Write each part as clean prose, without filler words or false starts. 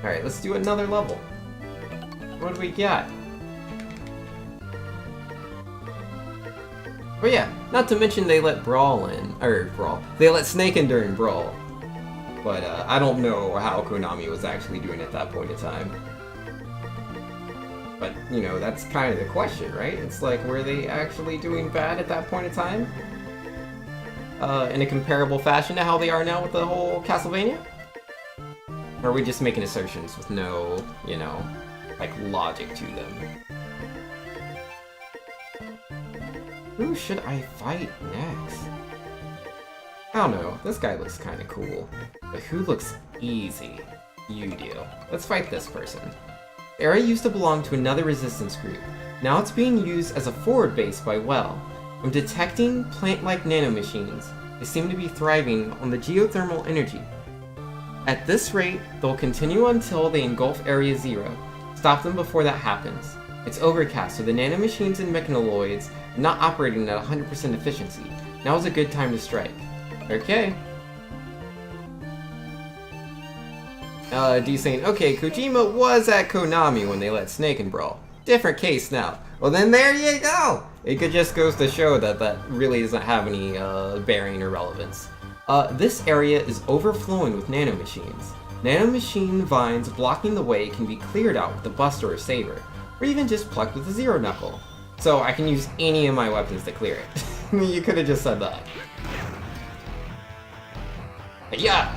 Alright, let's do another level. What do we got? Oh yeah, not to mention they let Brawl in, they let Snake in during Brawl. But I don't know how Konami was actually doing at that point in time. But, you know, that's kind of the question, right? It's like, were they actually doing bad at that point in time? In a comparable fashion to how they are now with the whole Castlevania? Or are we just making assertions with no, you know, like, logic to them? Who should I fight next? I don't know, this guy looks kinda cool. But who looks easy? You do. Let's fight this person. The area used to belong to another resistance group. Now it's being used as a forward base by Well. I'm detecting plant-like nanomachines. They seem to be thriving on the geothermal energy. At this rate, they'll continue until they engulf Area 0. Stop them before that happens. It's overcast, so the nanomachines and mechanoloids are not operating at 100% efficiency. Now is a good time to strike. Okay. D saying, okay, Kojima was at Konami when they let Snake in Brawl. Different case now. Well then there you go! It could just goes to show that that really doesn't have any bearing or relevance. This area is overflowing with nanomachines. Nanomachine vines blocking the way can be cleared out with a buster or saber, or even just plucked with a zero knuckle. So I can use any of my weapons to clear it. You could have just said that. Yeah!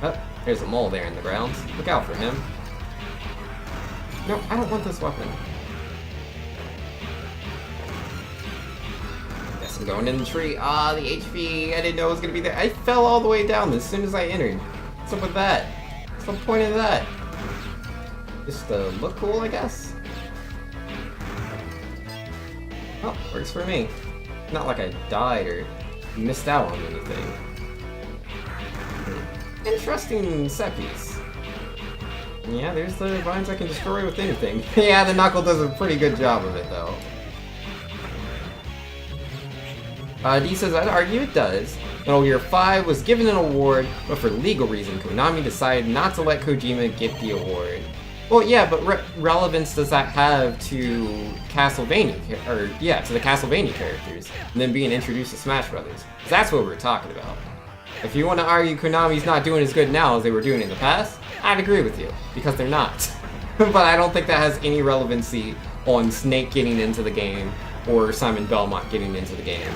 Oh, there's a mole there in the grounds. Look out for him. No, I don't want this weapon. Guess I'm going in the tree. Ah, the HP! I didn't know it was gonna be there. I fell all the way down as soon as I entered. What's up with that? What's the point of that? Just to look cool, I guess? Oh, works for me. Not like I died or missed out on anything. Interesting set piece. Yeah, there's the vines I can destroy with anything. Yeah, the knuckle does a pretty good job of it, though. D says, I'd argue it does. Metal Gear 5 was given an award, but for legal reason, Konami decided not to let Kojima get the award. Well, yeah, but relevance does that have to Castlevania, to the Castlevania characters, and then being introduced to Smash Brothers? That's what we're talking about. If you want to argue Konami's not doing as good now as they were doing in the past, I'd agree with you, because they're not. But I don't think that has any relevancy on Snake getting into the game, or Simon Belmont getting into the game.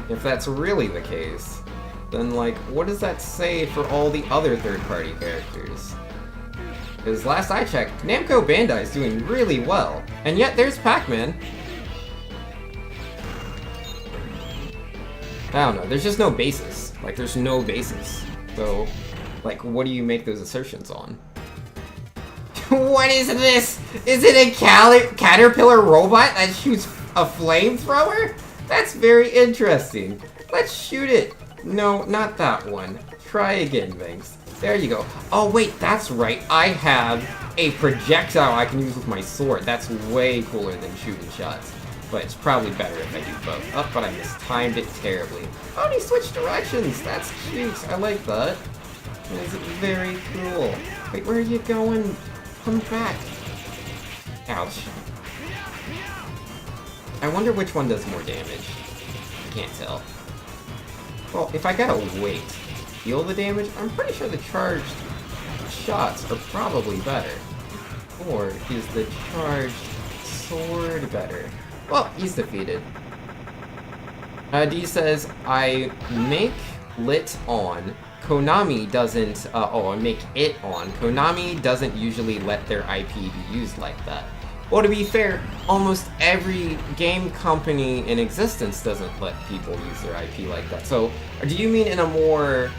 If that's really the case, then, like, what does that say for all the other third-party characters? Because last I checked, Namco Bandai's doing really well, and yet there's Pac-Man. I don't know, there's just no basis. Like, there's no basis. So, like, what do you make those assertions on? What is this? Is it a caterpillar robot that shoots a flamethrower? That's very interesting. Let's shoot it. No, not that one. Try again, Vinx. There you go. Oh wait, that's right. I have a projectile I can use with my sword. That's way cooler than shooting shots. But it's probably better if I do both. Oh, but I mistimed it terribly. Oh, and he switched directions. That's cute. I like that. That is very cool. Wait, where are you going? Come back. Ouch. I wonder which one does more damage. I can't tell. Well, if I gotta wait to heal the damage, I'm pretty sure the charged shots are probably better. Or is the charged sword better? Well, he's defeated. D says, I make lit on. Konami doesn't, I make it on. Konami doesn't usually let their IP be used like that. Well, to be fair, almost every game company in existence doesn't let people use their IP like that. So, do you mean in a more,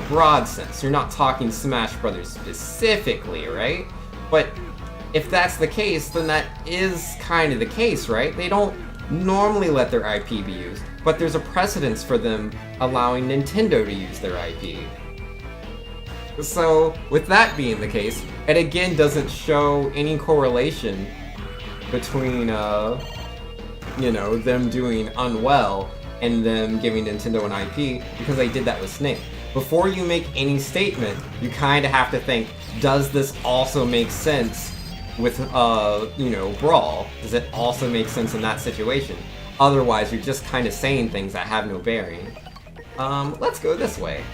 broad sense? You're not talking Smash Brothers specifically, right? But if that's the case, then that is kind of the case, right? They don't normally let their IP be used, but there's a precedence for them allowing Nintendo to use their IP. So, with that being the case, it again doesn't show any correlation between, them doing unwell and them giving Nintendo an IP because they did that with Snake. Before you make any statement, you kind of have to think, does this also make sense with, Brawl? Does it also make sense in that situation? Otherwise, you're just kind of saying things that have no bearing. Let's go this way.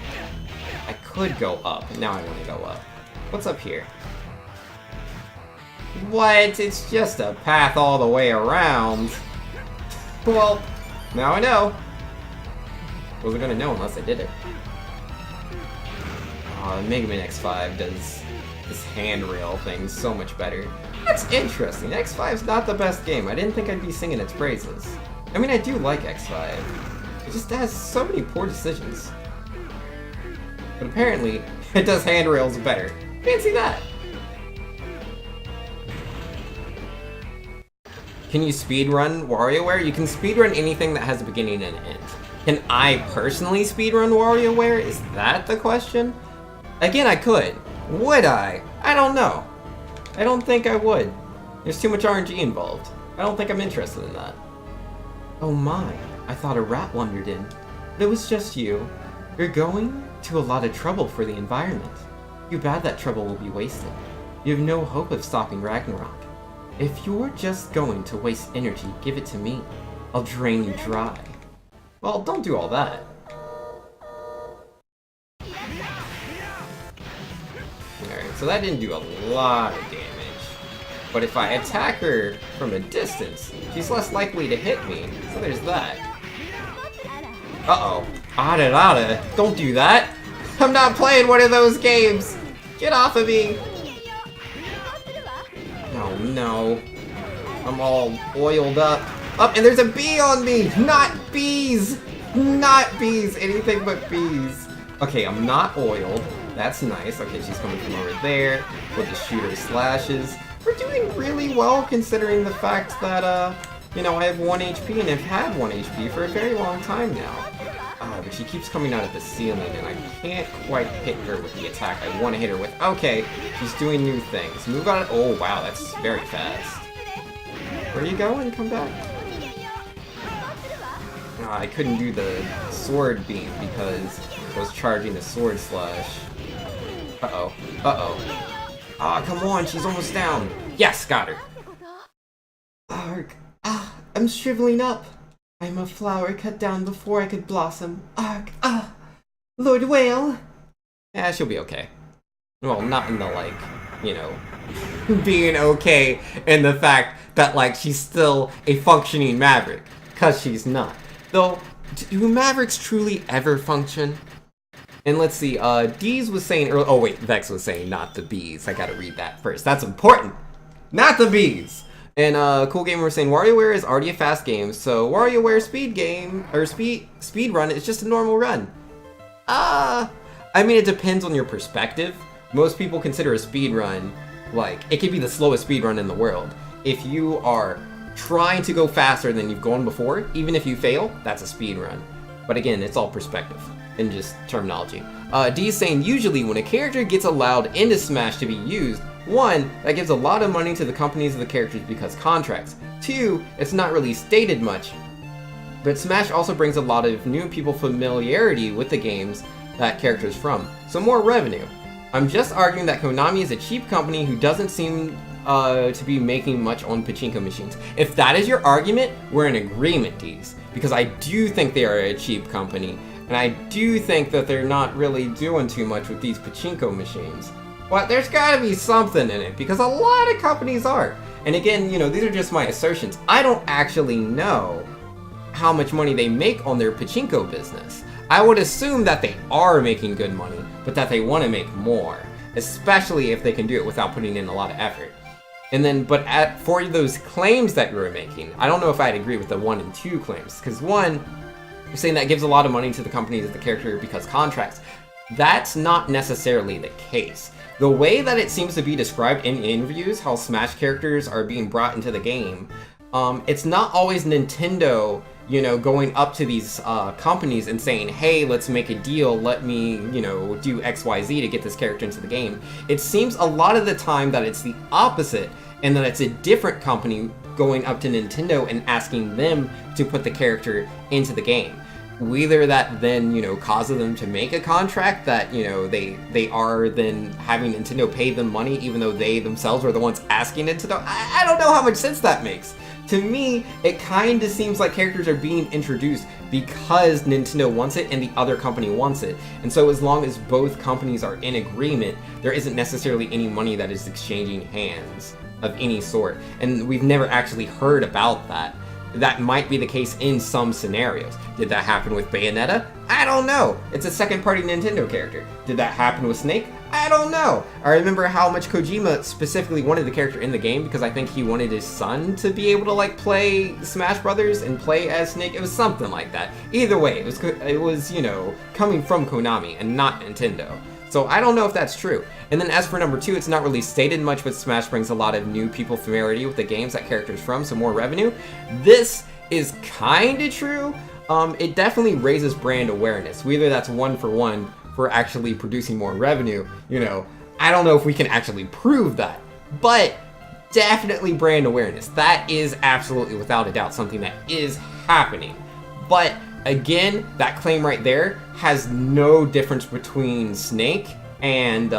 I could go up, but now I want to go up. What's up here? What? It's just a path all the way around. Well, now I know. Wasn't gonna know unless I did it. Mega Man X5 does this handrail thing so much better. That's interesting. X5's not the best game. I didn't think I'd be singing its praises. I mean, I do like X5. It just has so many poor decisions. But apparently, it does handrails better. Fancy that! Can you speedrun WarioWare? You can speedrun anything that has a beginning and an end. Can I personally speedrun WarioWare? Is that the question? Again, I could. Would I? I don't know. I don't think I would. There's too much RNG involved. I don't think I'm interested in that. Oh my, I thought a rat wandered in. But it was just you. You're going to a lot of trouble for the environment. Too bad that trouble will be wasted. You have no hope of stopping Ragnarok. If you're just going to waste energy, give it to me. I'll drain you dry. Well, don't do all that. Alright, so that didn't do a lot of damage. But if I attack her from a distance, she's less likely to hit me. So there's that. Uh-oh. Ada. Don't do that! I'm not playing one of those games! Get off of me! Oh no. I'm all oiled up. Oh, and there's a bee on me! Not bees! Not bees! Anything but bees. Okay, I'm not oiled. That's nice. Okay, she's coming from over there with the shooter slashes. We're doing really well considering the fact that, I have 1 HP and have had 1 HP for a very long time now. But she keeps coming out of the ceiling and I can't quite hit her with the attack I want to hit her with. Okay, she's doing new things. Move on. Oh, wow, that's very fast. Where are you going? Come back. I couldn't do the sword beam because I was charging the sword slash. Uh-oh. Uh-oh. Ah, come on, she's almost down. Yes, got her. Arg. I'm shriveling up. I'm a flower cut down before I could blossom. Arg. Lord Whale. Yeah, she'll be okay. Well, not in the, being okay in the fact that, she's still a functioning Maverick. Because she's not. Though, do Mavericks truly ever function? And let's see, Deez was saying earlier, oh wait, Vex was saying not the bees. I gotta read that first. That's important! Not the bees! And Cool Gamer was saying WarioWare is already a fast game, so WarioWare speed run is just a normal run. I mean, it depends on your perspective. Most people consider a speed run, it could be the slowest speed run in the world. If you are trying to go faster than you've gone before, even if you fail, that's a speed run. But again, it's all perspective and just terminology. D is saying usually when a character gets allowed into Smash to be used, 1, that gives a lot of money to the companies of the characters because contracts. 2, it's not really stated much. But Smash also brings a lot of new people familiarity with the games that character's from, so more revenue. I'm just arguing that Konami is a cheap company who doesn't seem to be making much on pachinko machines. If that is your argument, we're in agreement, Deez, because I do think they are a cheap company, and I do think that they're not really doing too much with these pachinko machines. But there's gotta be something in it, because a lot of companies are. And again, these are just my assertions. I don't actually know how much money they make on their pachinko business. I would assume that they are making good money, but that they want to make more, especially if they can do it without putting in a lot of effort. And then, for those claims that you were making, I don't know if I'd agree with the 1 and 2 claims, because 1, you're saying that gives a lot of money to the companies of the character because contracts. That's not necessarily the case. The way that it seems to be described in interviews, how Smash characters are being brought into the game, it's not always Nintendo, going up to these companies and saying, hey, let's make a deal, let me, do XYZ to get this character into the game. It seems a lot of the time that it's the opposite, and that it's a different company going up to Nintendo and asking them to put the character into the game. whether that then, you know, causes them to make a contract that, you know, they are then having Nintendo pay them money even though they themselves are the ones asking Nintendo. I don't know how much sense that makes. To me, it kind of seems like characters are being introduced because Nintendo wants it and the other company wants it. And so as long as both companies are in agreement, there isn't necessarily any money that is exchanging hands of any sort. And we've never actually heard about that. That might be the case in some scenarios. Did that happen with Bayonetta? I don't know. It's a second-party Nintendo character. Did that happen with Snake? I don't know. I remember how much Kojima specifically wanted the character in the game because I think he wanted his son to be able to like play Smash Brothers and play as Snake. It was something like that. Either way, it was you know, coming from Konami and not Nintendo. So I don't know if that's true. And then as for number 2, it's not really stated much, but Smash brings a lot of new people familiarity with the games that characters from, so more revenue. This is kinda true. It definitely raises brand awareness, whether that's one for actually producing more revenue. You know, I don't know if we can actually prove that, but definitely brand awareness. That is absolutely, without a doubt, something that is happening. But again, that claim right there has no difference between Snake and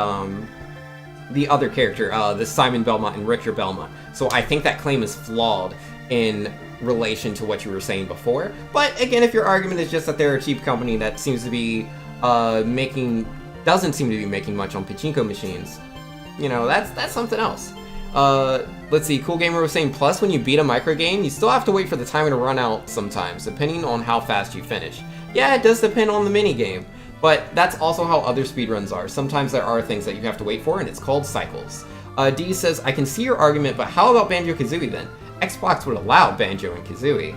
the other character, the Simon Belmont and Richter Belmont. So I think that claim is flawed in relation to what you were saying before. But again, if your argument is just that they're a cheap company that seems to be doesn't seem to be making much on pachinko machines, you know, that's something else. Let's see, Cool Gamer was saying, plus when you beat a micro game, you still have to wait for the timer to run out sometimes, depending on how fast you finish. Yeah, it does depend on the mini game, but that's also how other speedruns are. Sometimes there are things that you have to wait for, and it's called cycles. D says, I can see your argument, but how about Banjo-Kazooie then? Xbox would allow Banjo and Kazooie.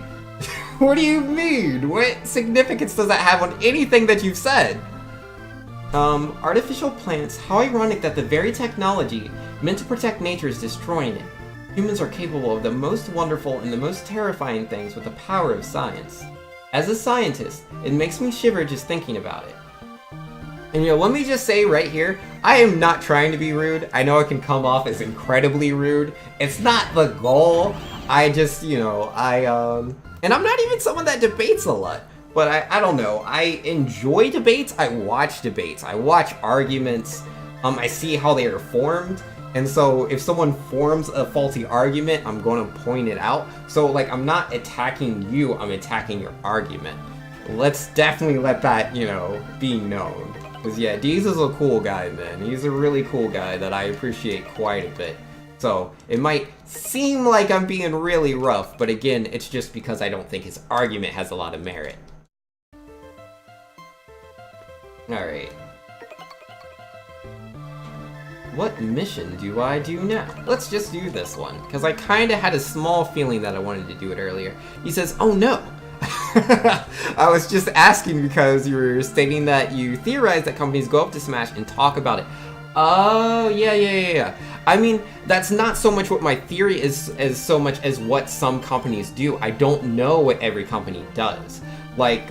What do you mean? What significance does that have on anything that you've said? Artificial plants, how ironic that the very technology meant to protect nature is destroying it. Humans are capable of the most wonderful and the most terrifying things with the power of science. As a scientist, it makes me shiver just thinking about it. And you know, let me just say right here, I am not trying to be rude. I know it can come off as incredibly rude. It's not the goal. I just, you know, and I'm not even someone that debates a lot. But I don't know, I enjoy debates, I watch debates, I watch arguments, I see how they are formed, and so if someone forms a faulty argument, I'm going to point it out. So like, I'm not attacking you, I'm attacking your argument. Let's definitely let that, you know, be known. Because yeah, Deez is a cool guy, man. He's a really cool guy that I appreciate quite a bit. So it might seem like I'm being really rough, but again, it's just because I don't think his argument has a lot of merit. Alright. What mission do I do now? Let's just do this one, because I kinda had a small feeling that I wanted to do it earlier. He says, oh no! I was just asking because you were stating that you theorize that companies go up to Smash and talk about it. Oh, yeah. I mean, that's not so much what my theory is as so much as what some companies do. I don't know what every company does. Like,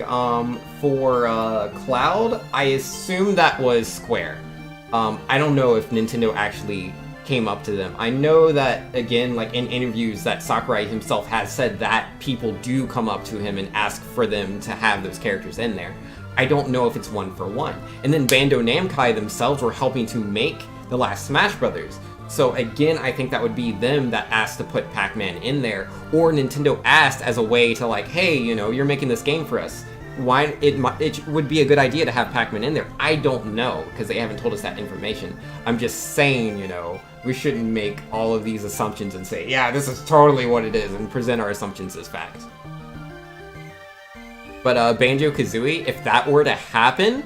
for Cloud, I assume that was Square. I don't know if Nintendo actually came up to them. I know that, again, like in interviews that Sakurai himself has said that people do come up to him and ask for them to have those characters in there. I don't know if it's one for one. And then Bandai Namco themselves were helping to make the last Smash Brothers. So again, I think that would be them that asked to put Pac-Man in there, or Nintendo asked as a way to like, hey, you know, you're making this game for us. Why it would be a good idea to have Pac-Man in there. I don't know, because they haven't told us that information. I'm just saying, you know, we shouldn't make all of these assumptions and say, yeah, this is totally what it is, and present our assumptions as fact. But Banjo-Kazooie, if that were to happen,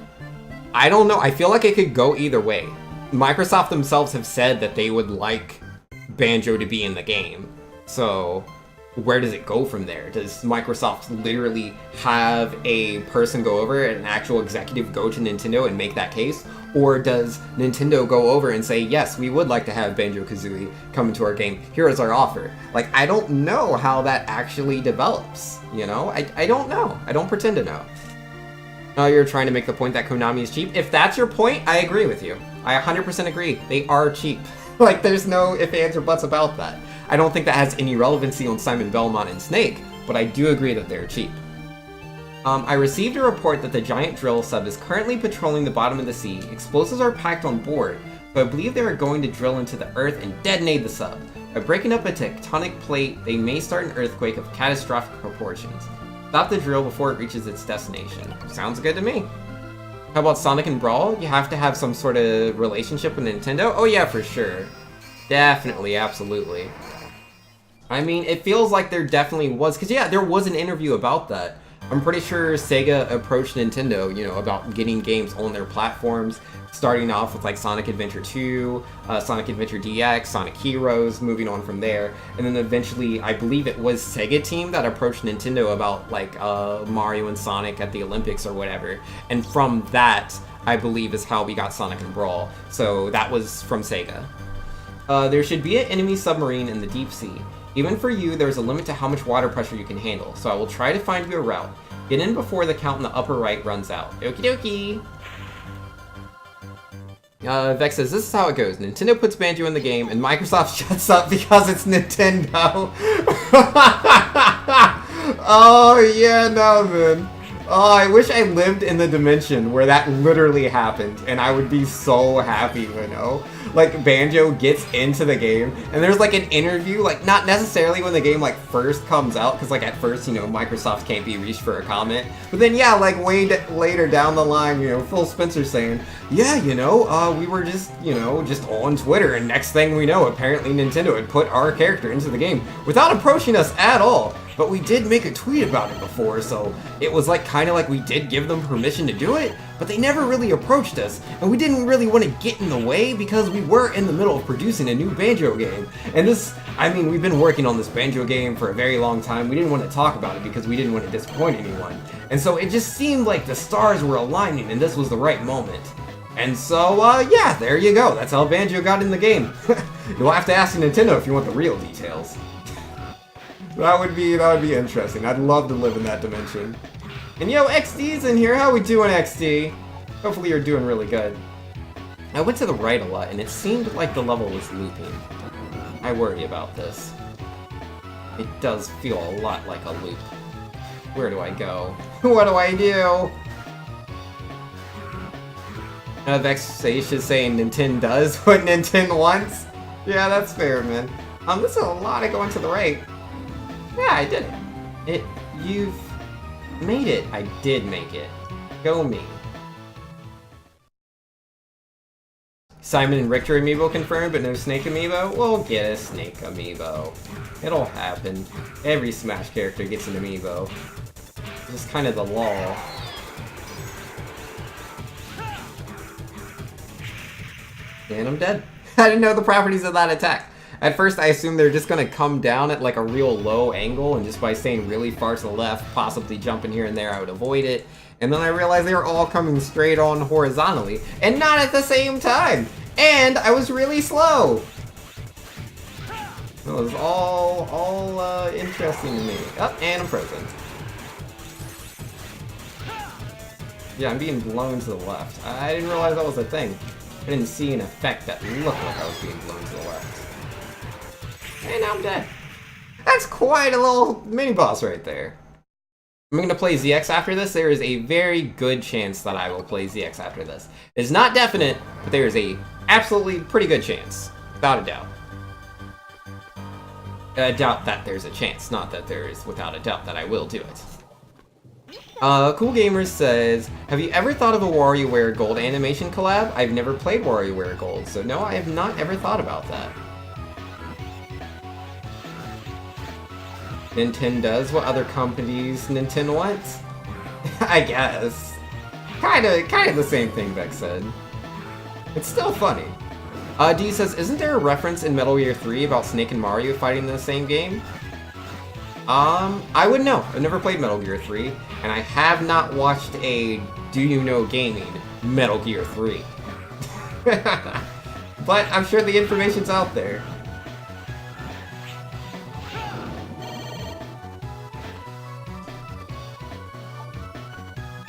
I don't know. I feel like it could go either way. Microsoft themselves have said that they would like Banjo to be in the game. So where does it go from there? Does Microsoft literally have a person go over, an actual executive go to Nintendo and make that case? Or does Nintendo go over and say, yes, we would like to have Banjo-Kazooie come into our game. Here is our offer. Like, I don't know how that actually develops, you know? I don't know. I don't pretend to know. Oh, you're trying to make the point that Konami is cheap? If that's your point, I agree with you. I 100% agree. They are cheap. Like, there's no ifs, ands, or buts about that. I don't think that has any relevancy on Simon Belmont and Snake, but I do agree that they're cheap. I received a report that the giant drill sub is currently patrolling the bottom of the sea. Explosives are packed on board, but I believe they are going to drill into the earth and detonate the sub. By breaking up a tectonic plate, they may start an earthquake of catastrophic proportions. Stop the drill before it reaches its destination. Sounds good to me. How about Sonic and Brawl? You have to have some sort of relationship with Nintendo? Oh yeah, for sure. Definitely, absolutely. I mean, it feels like there definitely was, because yeah, there was an interview about that. I'm pretty sure Sega approached Nintendo, you know, about getting games on their platforms, starting off with like Sonic Adventure 2, Sonic Adventure DX, Sonic Heroes, moving on from there, and then eventually, I believe it was Sega team that approached Nintendo about like Mario and Sonic at the Olympics or whatever, and from that, I believe is how we got Sonic and Brawl, so that was from Sega. There should be an enemy submarine in the deep sea. Even for you, there's a limit to how much water pressure you can handle, so I will try to find you a route. Get in before the count in the upper right runs out. Okie dokie! Vex says, this is how it goes. Nintendo puts Banjo in the game, and Microsoft shuts up because it's Nintendo. Oh, yeah, no, man. Oh, I wish I lived in the dimension where that literally happened, and I would be so happy, you know? Like, Banjo gets into the game, and there's, like, an interview, like, not necessarily when the game, like, first comes out, because, like, at first, you know, Microsoft can't be reached for a comment, but then, yeah, like, way later down the line, you know, Phil Spencer saying, yeah, you know, we were just, you know, just on Twitter, and next thing we know, apparently Nintendo had put our character into the game without approaching us at all. But we did make a tweet about it before, so it was like kind of like we did give them permission to do it, but they never really approached us, and we didn't really want to get in the way because we were in the middle of producing a new Banjo game. And this, I mean, we've been working on this Banjo game for a very long time. We didn't want to talk about it because we didn't want to disappoint anyone. And so it just seemed like the stars were aligning and this was the right moment. And so, yeah, there you go. That's how Banjo got in the game. You'll have to ask Nintendo if you want the real details. That would be interesting. I'd love to live in that dimension. And yo, XD's in here. How we doing, XD? Hopefully you're doing really good. I went to the right a lot, and it seemed like the level was looping. I worry about this. It does feel a lot like a loop. Where do I go? What do I do? Vexatious saying Nintendo does what Nintendo wants. Yeah, that's fair, man. This is a lot of going to the right. Yeah, I did it. You've made it. I did make it. Go me. Simon and Richter amiibo confirmed, but no Snake amiibo? We'll get a Snake amiibo. It'll happen. Every Smash character gets an amiibo. It's just kind of the law. And I'm dead. I didn't know the properties of that attack. At first, I assumed they're just gonna come down at like a real low angle, and just by staying really far to the left, possibly jumping here and there, I would avoid it. And then I realized they were all coming straight on horizontally, and not at the same time! And I was really slow! It was all interesting to me. Oh, and I'm frozen. Yeah, I'm being blown to the left. I didn't realize that was a thing. I didn't see an effect that looked like I was being blown to the left. And now I'm dead. That's quite a little mini-boss right there. I'm going to play ZX after this. There is a very good chance that I will play ZX after this. It's not definite, but there is a absolutely pretty good chance. Without a doubt. I doubt that there's a chance, not that there is without a doubt that I will do it. Cool Gamers says, have you ever thought of a WarioWare Gold animation collab? I've never played WarioWare Gold, so no, I have not ever thought about that. Nintendo does what other companies Nintendo wants? I guess. Kinda the same thing Beck said. It's still funny. D says, isn't there a reference in Metal Gear 3 about Snake and Mario fighting in the same game? I wouldn't know. I've never played Metal Gear 3, and I have not watched a Do You Know Gaming Metal Gear 3. But I'm sure the information's out there.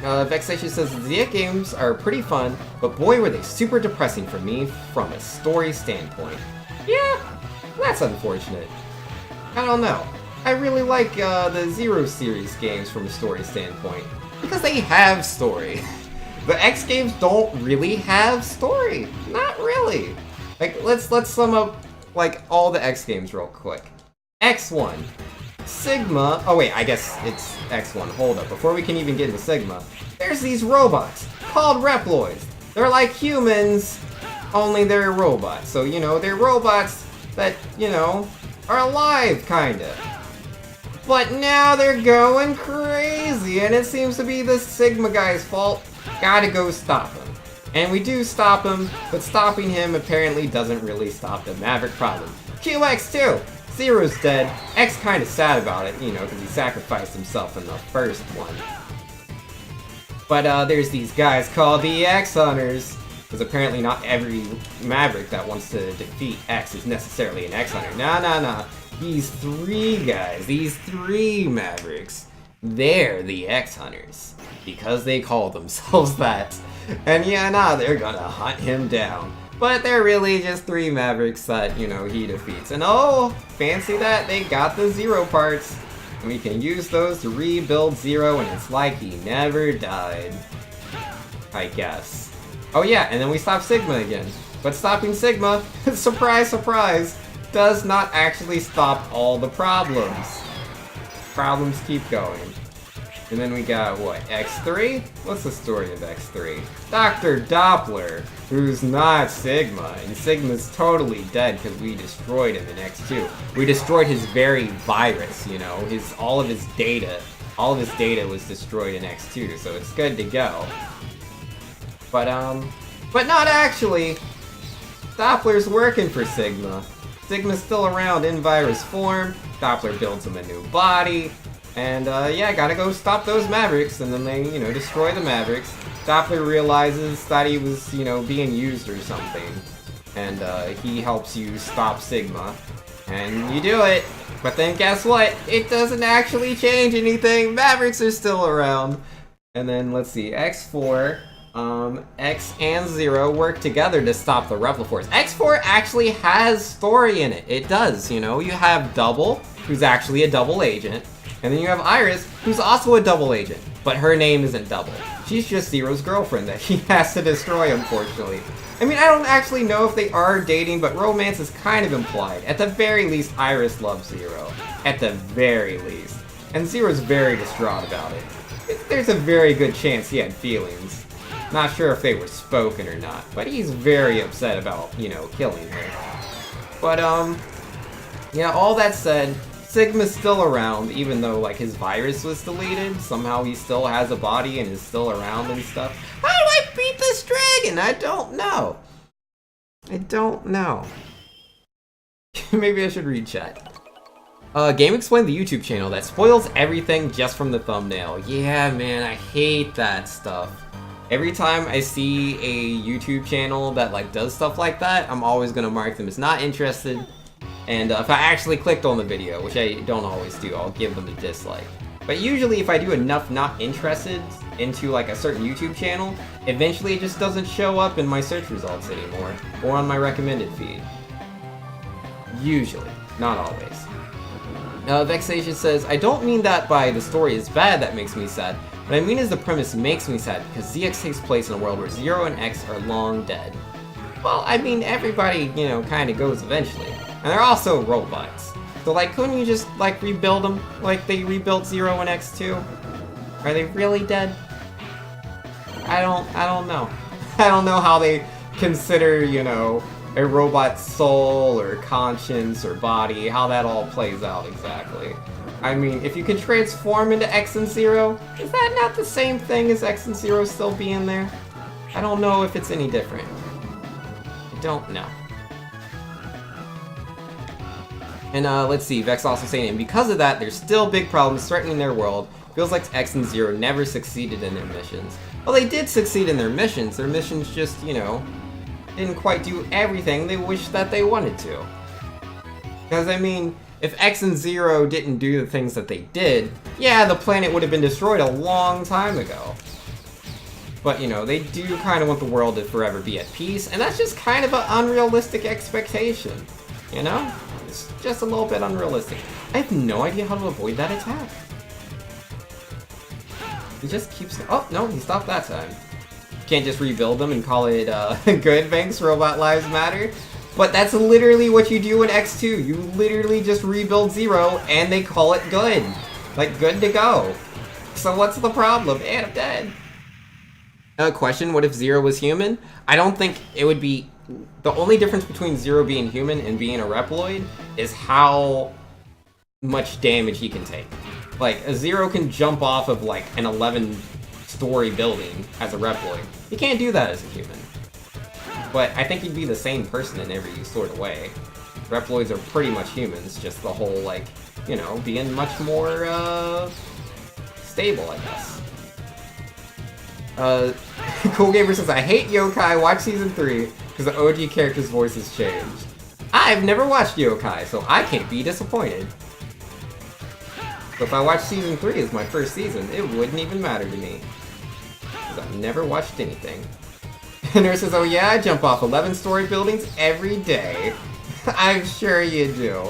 Vexation says, ZX games are pretty fun, but boy were they super depressing for me from a story standpoint. Yeah, that's unfortunate. I don't know. I really like the Zero series games from a story standpoint. Because they have story. The X games don't really have story. Not really. Like, let's sum up, like, all the X games real quick. X1. Sigma. Oh wait, I guess it's X1. Hold up. Before we can even get into Sigma, there's these robots called Reploids. They're like humans, only they're robots. So, you know, they're robots that, you know, are alive, kinda. But now they're going crazy, and it seems to be the Sigma guy's fault. Gotta go stop him. And we do stop him, but stopping him apparently doesn't really stop the Maverick problem. QX2! Zero's dead. X kinda sad about it, you know, because he sacrificed himself in the first one. But there's these guys called the X Hunters. Because apparently not every Maverick that wants to defeat X is necessarily an X Hunter. Nah. These three guys, these three Mavericks, they're the X Hunters. Because they call themselves that. And yeah, nah, they're gonna hunt him down. But they're really just three Mavericks that, you know, he defeats. And oh, fancy that, they got the Zero parts. And we can use those to rebuild Zero, and it's like he never died. I guess. Oh yeah, and then we stop Sigma again. But stopping Sigma, surprise, surprise, does not actually stop all the problems. Problems keep going. And then we got, what, X3? What's the story of X3? Dr. Doppler, who's not Sigma, and Sigma's totally dead because we destroyed him in X2. We destroyed his very virus, you know, all of his data was destroyed in X2, so it's good to go. But not actually. Doppler's working for Sigma. Sigma's still around in virus form. Doppler builds him a new body. And, yeah, gotta go stop those Mavericks, and then they, you know, destroy the Mavericks. Doppler realizes that he was, you know, being used or something. And, he helps you stop Sigma. And you do it. But then guess what? It doesn't actually change anything. Mavericks are still around. And then, let's see, X4, X and Zero work together to stop the Repliforce. X4 actually has story in it. It does, you know. You have Double, who's actually a double agent. And then you have Iris, who's also a double agent, but her name isn't Double. She's just Zero's girlfriend that he has to destroy, unfortunately. I mean, I don't actually know if they are dating, but romance is kind of implied. At the very least, Iris loves Zero. At the very least. And Zero's very distraught about it. There's a very good chance he had feelings. Not sure if they were spoken or not, but he's very upset about, you know, killing her. But, yeah, all that said, Sigma's still around, even though, like, his virus was deleted. Somehow he still has a body and is still around and stuff. How do I beat this dragon? I don't know. Maybe I should read chat. Game Explain, the YouTube channel that spoils everything just from the thumbnail. Yeah, man, I hate that stuff. Every time I see a YouTube channel that, like, does stuff like that, I'm always gonna mark them as not interested. And if I actually clicked on the video, which I don't always do, I'll give them a dislike. But usually if I do enough not interested into like a certain YouTube channel, eventually it just doesn't show up in my search results anymore, or on my recommended feed. Usually, not always. Vexation says, I don't mean that by the story is bad that makes me sad. What I mean is the premise makes me sad because ZX takes place in a world where Zero and X are long dead. Well, I mean, everybody, you know, kind of goes eventually. And they're also robots. So, like, couldn't you just, like, rebuild them like they rebuilt Zero and X2? Are they really dead? I don't know. I don't know how they consider, you know, a robot's soul or conscience or body, how that all plays out exactly. I mean, if you can transform into X and Zero, is that not the same thing as X and Zero still being there? I don't know if it's any different. I don't know. And let's see, Vex also saying, and because of that, there's still big problems threatening their world. Feels like X and Zero never succeeded in their missions. Well, they did succeed in their missions. Their missions just, you know, didn't quite do everything they wished that they wanted to. Because, I mean, if X and Zero didn't do the things that they did, yeah, the planet would have been destroyed a long time ago. But, you know, they do kind of want the world to forever be at peace, and that's just kind of an unrealistic expectation, you know? It's just a little bit unrealistic. I have no idea how to avoid that attack. He just keeps... Oh, no, he stopped that time. Can't just rebuild them and call it, good, thanks, Robot Lives Matter. But that's literally what you do in X2. You literally just rebuild Zero, and they call it good. Like, good to go. So what's the problem? And I'm dead. Question, what if Zero was human? I don't think it would be... The only difference between Zero being human and being a Reploid is how much damage he can take. Like, a Zero can jump off of, like, an 11-story building as a Reploid. He can't do that as a human. But I think he'd be the same person in every sort of way. Reploids are pretty much humans, just the whole, like, you know, being much more, stable, I guess. Cool Gamer says, I hate Yokai, watch Season 3, because the OG character's voice has changed. I've never watched Yokai, so I can't be disappointed. So if I watched Season 3 as my first season, it wouldn't even matter to me. Because I've never watched anything. Nurse says, oh yeah, I jump off 11-story buildings every day. I'm sure you do.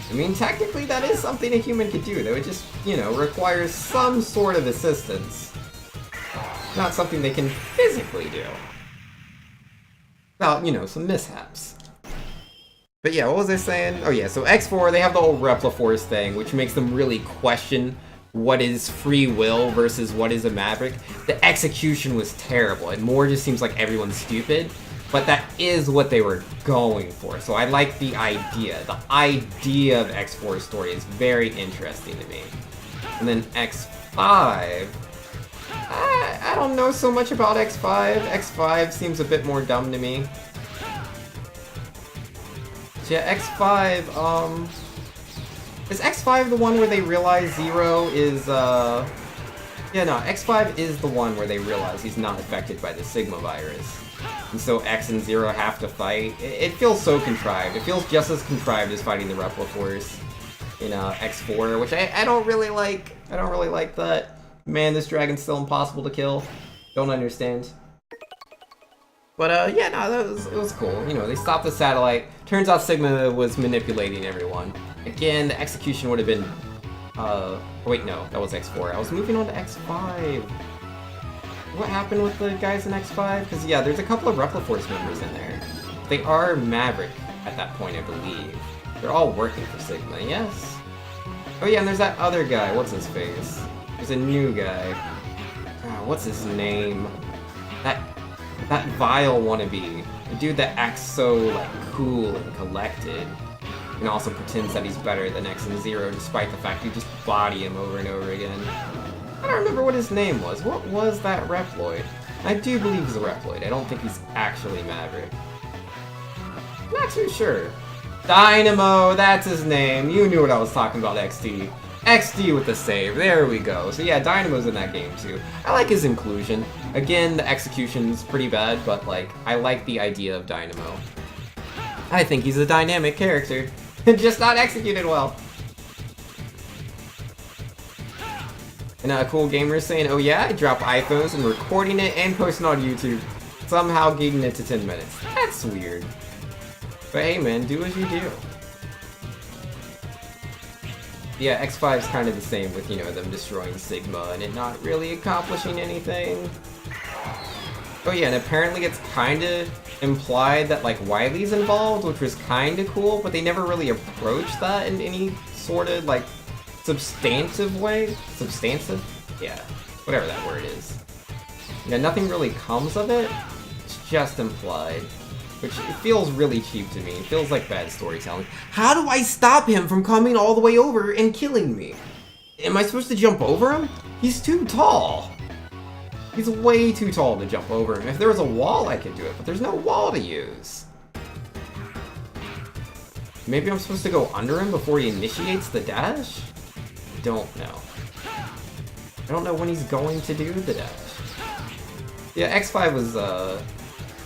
I mean, technically that is something a human could do, though it just, you know, requires some sort of assistance. Not something they can physically do. Without, you know, some mishaps. But yeah, what was I saying? Oh yeah, so X4, they have the whole Repliforce thing, which makes them really question what is free will versus what is a Maverick. The execution was terrible. It more just seems like everyone's stupid. But that is what they were going for, so I like the idea. The idea of X4's story is very interesting to me. And then X5... I don't know so much about X5. X5 seems a bit more dumb to me. So yeah, X5, is X5 the one where they realize Zero is, Yeah, no, X5 is the one where they realize he's not affected by the Sigma virus. And so X and Zero have to fight. It feels so contrived. It feels just as contrived as fighting the Repliforce in X4, which I don't really like. I don't really like that. Man, this dragon's still impossible to kill. Don't understand. But yeah, no, it was cool. You know, they stopped the satellite. Turns out Sigma was manipulating everyone. Again, the execution would have been... oh wait, no, that was X4. I was moving on to X5. What happened with the guys in X5? Because yeah, there's a couple of Repliforce members in there. They are Maverick at that point, I believe. They're all working for Sigma, yes? Oh yeah, and there's that other guy. What's his face? There's a new guy. What's his name? That vile wannabe. The dude that acts so, like, cool and collected. And also pretends that he's better than X and Zero, despite the fact you just body him over and over again. I don't remember what his name was. What was that Reploid? I do believe he's a Reploid. I don't think he's actually Maverick. Not too sure. Dynamo, that's his name. You knew what I was talking about, XD. XD with the save. There we go. So yeah, Dynamo's in that game too. I like his inclusion. Again, the execution's pretty bad, but like, I like the idea of Dynamo. I think he's a dynamic character. Just not executed well. And a cool gamer saying, oh yeah, I drop iPhones and recording it and posting on YouTube. Somehow getting it to 10 minutes. That's weird. But hey man, do as you do. Yeah, X5's kind of the same with, you know, them destroying Sigma and it not really accomplishing anything. Oh yeah, and apparently it's kind of implied that, like, Wily's involved, which was kind of cool, but they never really approached that in any sort of, like, substantive way? Substantive? Yeah, whatever that word is. Yeah, nothing really comes of it. It's just implied. Which it feels really cheap to me. It feels like bad storytelling. How do I stop him from coming all the way over and killing me? Am I supposed to jump over him? He's too tall. He's way too tall to jump over him. If there was a wall, I could do it, but there's no wall to use. Maybe I'm supposed to go under him before he initiates the dash? Don't know. I don't know when he's going to do the dash. Yeah, X5 was, I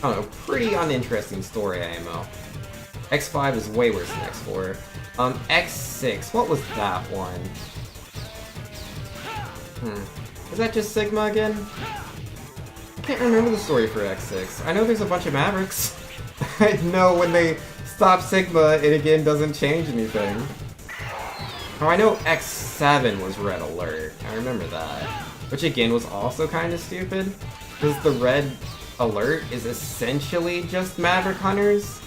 don't know, pretty uninteresting story IMO. X5 is way worse than X4. X6, what was that one? Is that just Sigma again? I can't remember the story for X6. I know there's a bunch of Mavericks. I know when they stop Sigma, it again doesn't change anything. Oh, I know X7 was Red Alert. I remember that. Which again was also kind of stupid. Because the Red Alert is essentially just Maverick Hunters.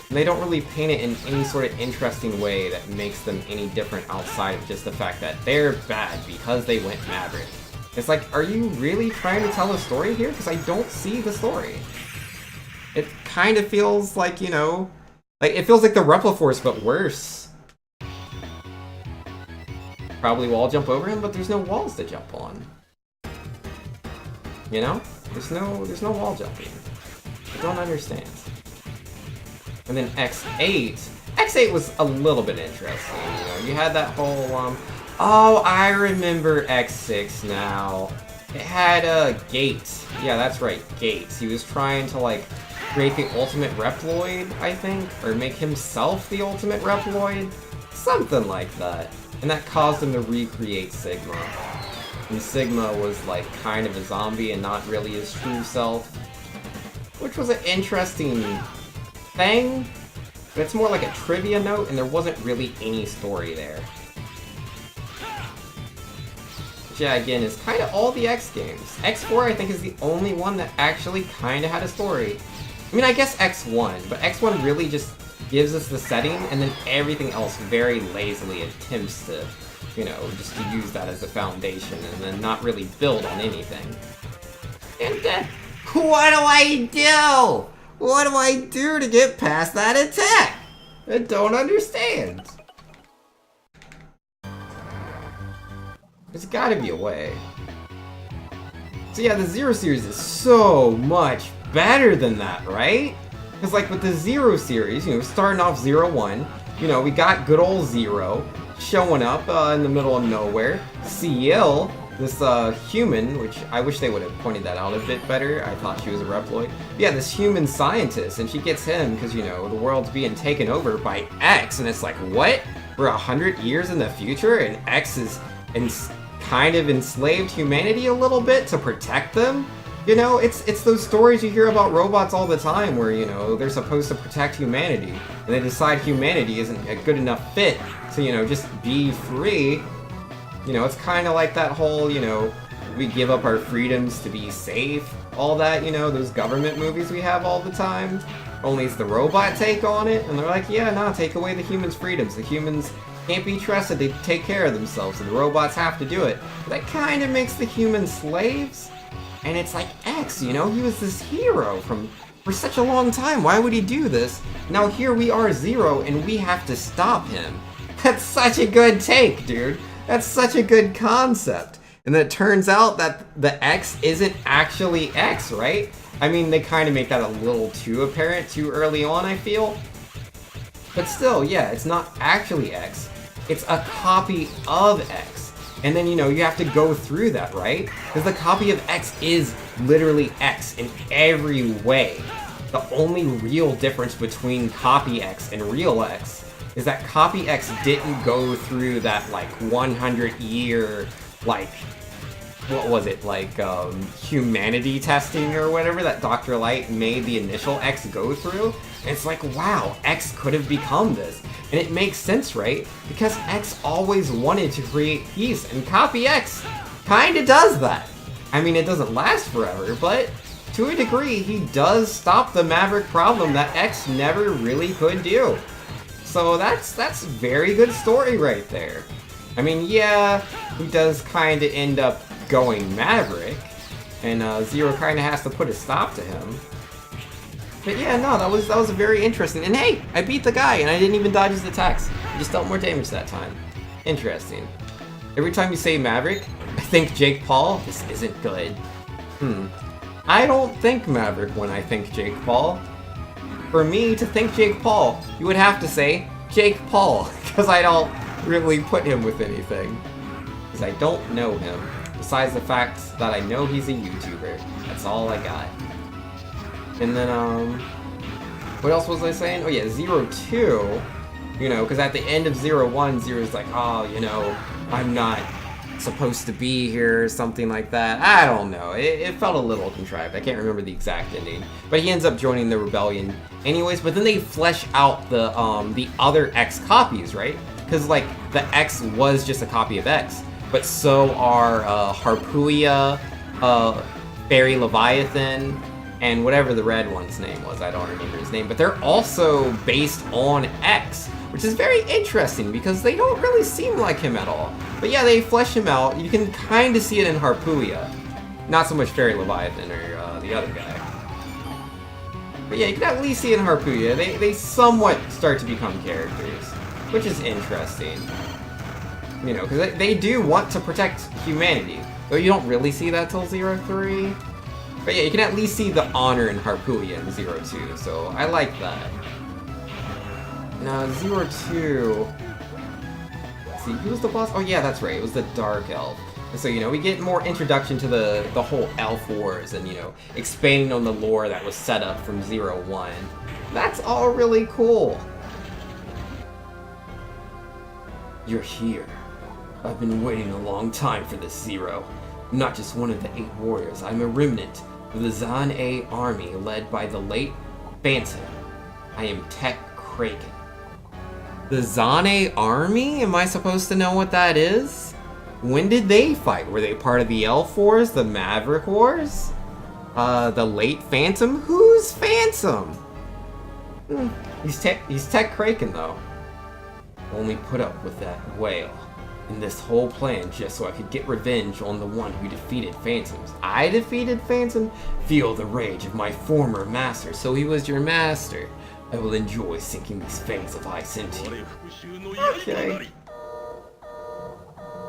And they don't really paint it in any sort of interesting way that makes them any different outside of just the fact that they're bad because they went Maverick. It's like, are you really trying to tell a story here? Because I don't see the story. It kind of feels like, you know, like it feels like the Repliforce, but worse. Probably wall jump over him, but there's no walls to jump on. You know? There's no wall jumping. I don't understand. And then X8. X8 was a little bit interesting, you know? You had that whole, oh, I remember X6 now. It had, Gates. Yeah, that's right, Gates. He was trying to, like, create the ultimate Reploid, I think? Or make himself the ultimate Reploid? Something like that. And that caused him to recreate Sigma. And Sigma was, like, kind of a zombie and not really his true self. Which was an interesting thing, but it's more like a trivia note, and there wasn't really any story there. Which, yeah, again, is kind of all the X games. X4, I think, is the only one that actually kind of had a story. I mean, I guess X1, but X1 really just gives us the setting, and then everything else very lazily attempts to, you know, just to use that as a foundation, and then not really build on anything. And what do I do? What do I do to get past that attack? I don't understand. There's gotta be a way. So yeah, the Zero series is so much better than that, right? Because like with the Zero series, you know, starting off 0-1, you know, we got good old Zero showing up in the middle of nowhere. CL, this human, which I wish they would have pointed that out a bit better. I thought she was a Reploid. Yeah, this human scientist, and she gets him because, you know, the world's being taken over by X, and it's like, what? We're 100 years in the future, and X is kind of enslaved humanity a little bit to protect them? You know, it's those stories you hear about robots all the time where, you know, they're supposed to protect humanity, and they decide humanity isn't a good enough fit to, you know, just be free. You know, it's kind of like that whole, you know, we give up our freedoms to be safe, all that, you know, those government movies we have all the time. Only it's the robot take on it, and they're like, yeah, nah, take away the humans' freedoms. The humans can't be trusted to take care of themselves, and the robots have to do it. That kind of makes the humans slaves. And it's like, X, you know, he was this hero for such a long time. Why would he do this? Now here we are, Zero, and we have to stop him. That's such a good take, dude. That's such a good concept. And then it turns out that the X isn't actually X, right? I mean, they kind of make that a little too apparent too early on, I feel. But still, yeah, it's not actually X. It's a copy of X. And then, you know, you have to go through that, right? Because the copy of X is literally X in every way. The only real difference between copy X and real X is that copy X didn't go through that, like, 100-year, like, what was it, like, humanity testing or whatever that Dr. Light made the initial X go through. And it's like, wow, X could have become this. And it makes sense, right? Because X always wanted to create peace, and copy X kinda does that. I mean, it doesn't last forever, but to a degree, he does stop the Maverick problem that X never really could do. So that's very good story right there. I mean, yeah, he does kind of end up going Maverick, and Zero kind of has to put a stop to him. But yeah, no, that was very interesting. And hey, I beat the guy, and I didn't even dodge his attacks. I just dealt more damage that time. Interesting. Every time you say Maverick, I think Jake Paul. This isn't good. I don't think Maverick when I think Jake Paul. For me to think Jake Paul, you would have to say Jake Paul, because I don't really put him with anything. Because I don't know him, besides the fact that I know he's a YouTuber. That's all I got. And then, what else was I saying? Oh yeah, 0-2, you know, because at the end of 0-1, Zero's like, oh, you know, I'm not supposed to be here, or something like that. I don't know. It felt a little contrived. I can't remember the exact ending. But he ends up joining the rebellion anyways, but then they flesh out the other X copies, right? because like the X was just a copy of X, but so are Harpooia, Fairy Leviathan, and whatever the red one's name was. I don't remember his name, but they're also based on X, which is very interesting because they don't really seem like him at all. But yeah, they flesh him out. You can kind of see it in Harpooia. Not so much Fairy Leviathan or the other guy. But yeah, you can at least see it in Harpooia. They somewhat start to become characters, which is interesting. You know, because they do want to protect humanity. Though you don't really see that till 03. But yeah, you can at least see the honor in Harpooia in 02, so I like that. Now, 02... Let's see, who was the boss? Oh yeah, that's right, it was the Dark Elf. And so, you know, we get more introduction to the whole Elf Wars and, you know, expanding on the lore that was set up from 01. That's all really cool. You're here. I've been waiting a long time for this, Zero. I'm not just one of the 8 warriors, I'm a remnant of the Zan-A army led by the late Phantom. I am Tech Kraken. The Zan-A army? Am I supposed to know what that is? When did they fight? Were they part of the Elf Wars? The Maverick Wars? The late Phantom? Who's Phantom? He's Tech Kraken though. Only put up with that whale. And this whole plan just so I could get revenge on the one who defeated Phantoms. I defeated Phantom? Feel the rage of my former master, so he was your master. I will enjoy sinking these fangs of ice into you. Okay.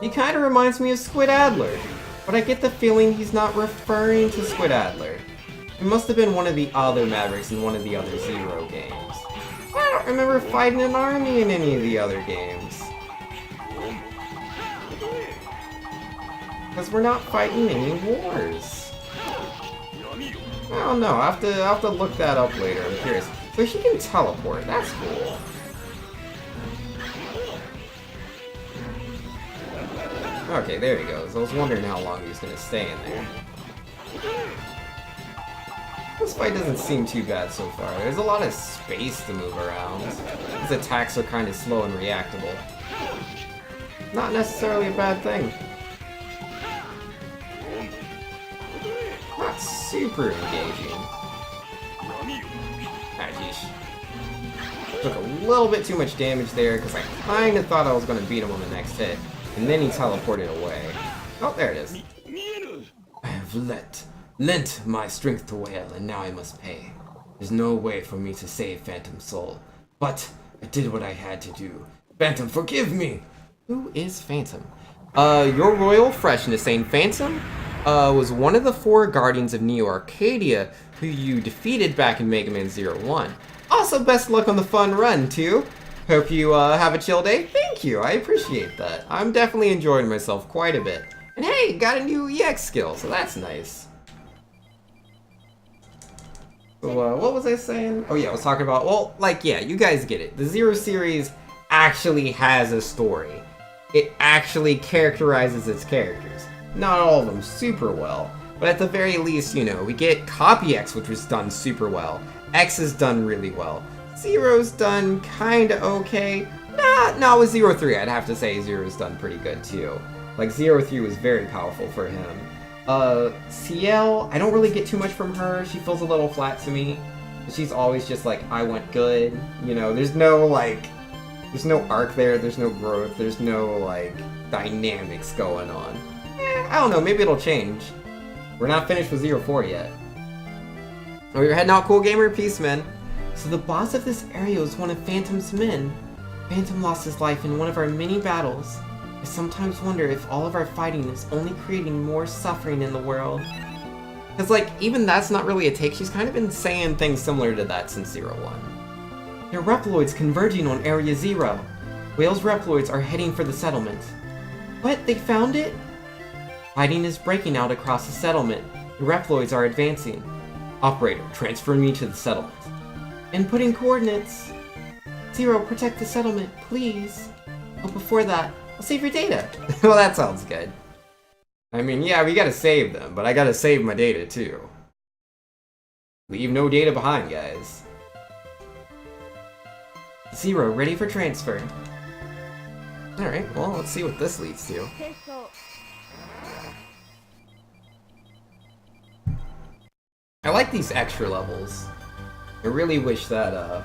He kind of reminds me of Squid Adler, but I get the feeling he's not referring to Squid Adler. It must have been one of the other Mavericks in one of the other Zero games. I don't remember fighting an army in any of the other games. Because we're not fighting any wars. I don't know, I'll have to look that up later, I'm curious. So she can teleport, that's cool. Okay, there he goes. I was wondering how long he was going to stay in there. This fight doesn't seem too bad so far. There's a lot of space to move around. His attacks are kind of slow and reactable. Not necessarily a bad thing. Not super engaging. Ah, geesh. Took a little bit too much damage there because I kind of thought I was going to beat him on the next hit. And then he teleported away. Oh, there it is. I have lent my strength to Whale, and now I must pay. There's no way for me to save Phantom's soul. But I did what I had to do. Phantom, forgive me! Who is Phantom? Your Royal Freshness saying Phantom was one of the 4 Guardians of Neo Arcadia who you defeated back in Mega Man 01. Also, best luck on the fun run, too. Hope you have a chill day. Thank you, I appreciate that. I'm definitely enjoying myself quite a bit. And hey, got a new EX skill, so that's nice. So, what was I saying? Oh yeah, I was talking about, well, like, yeah, you guys get it. The Zero series actually has a story. It actually characterizes its characters. Not all of them super well, but at the very least, you know, we get Copy X, which was done super well. X is done really well. Zero's done kinda okay. Nah, with 03, I'd have to say Zero's done pretty good too. Like, 03 was very powerful for him. CL, I don't really get too much from her. She feels a little flat to me. She's always just like, I went good. You know, there's no, like, there's no arc there, there's no growth, there's no, like, dynamics going on. I don't know, maybe it'll change. We're not finished with 04 yet. Oh, you're heading out, cool gamer? Peace, man. So the boss of this area was one of Phantom's men. Phantom lost his life in one of our many battles. I sometimes wonder if all of our fighting is only creating more suffering in the world. Because, like, even that's not really a take. She's kind of been saying things similar to that since 01. There are Reploids converging on Area 0. Whale's Reploids are heading for the settlement. What? They found it? Fighting is breaking out across the settlement. The Reploids are advancing. Operator, transfer me to the settlement. Inputting coordinates. 0, protect the settlement, please. But before that, I'll save your data. Well, that sounds good. I mean, yeah, we gotta save them, but I gotta save my data too. Leave no data behind, guys. 0, ready for transfer. Alright, well, let's see what this leads to. I like these extra levels. I really wish that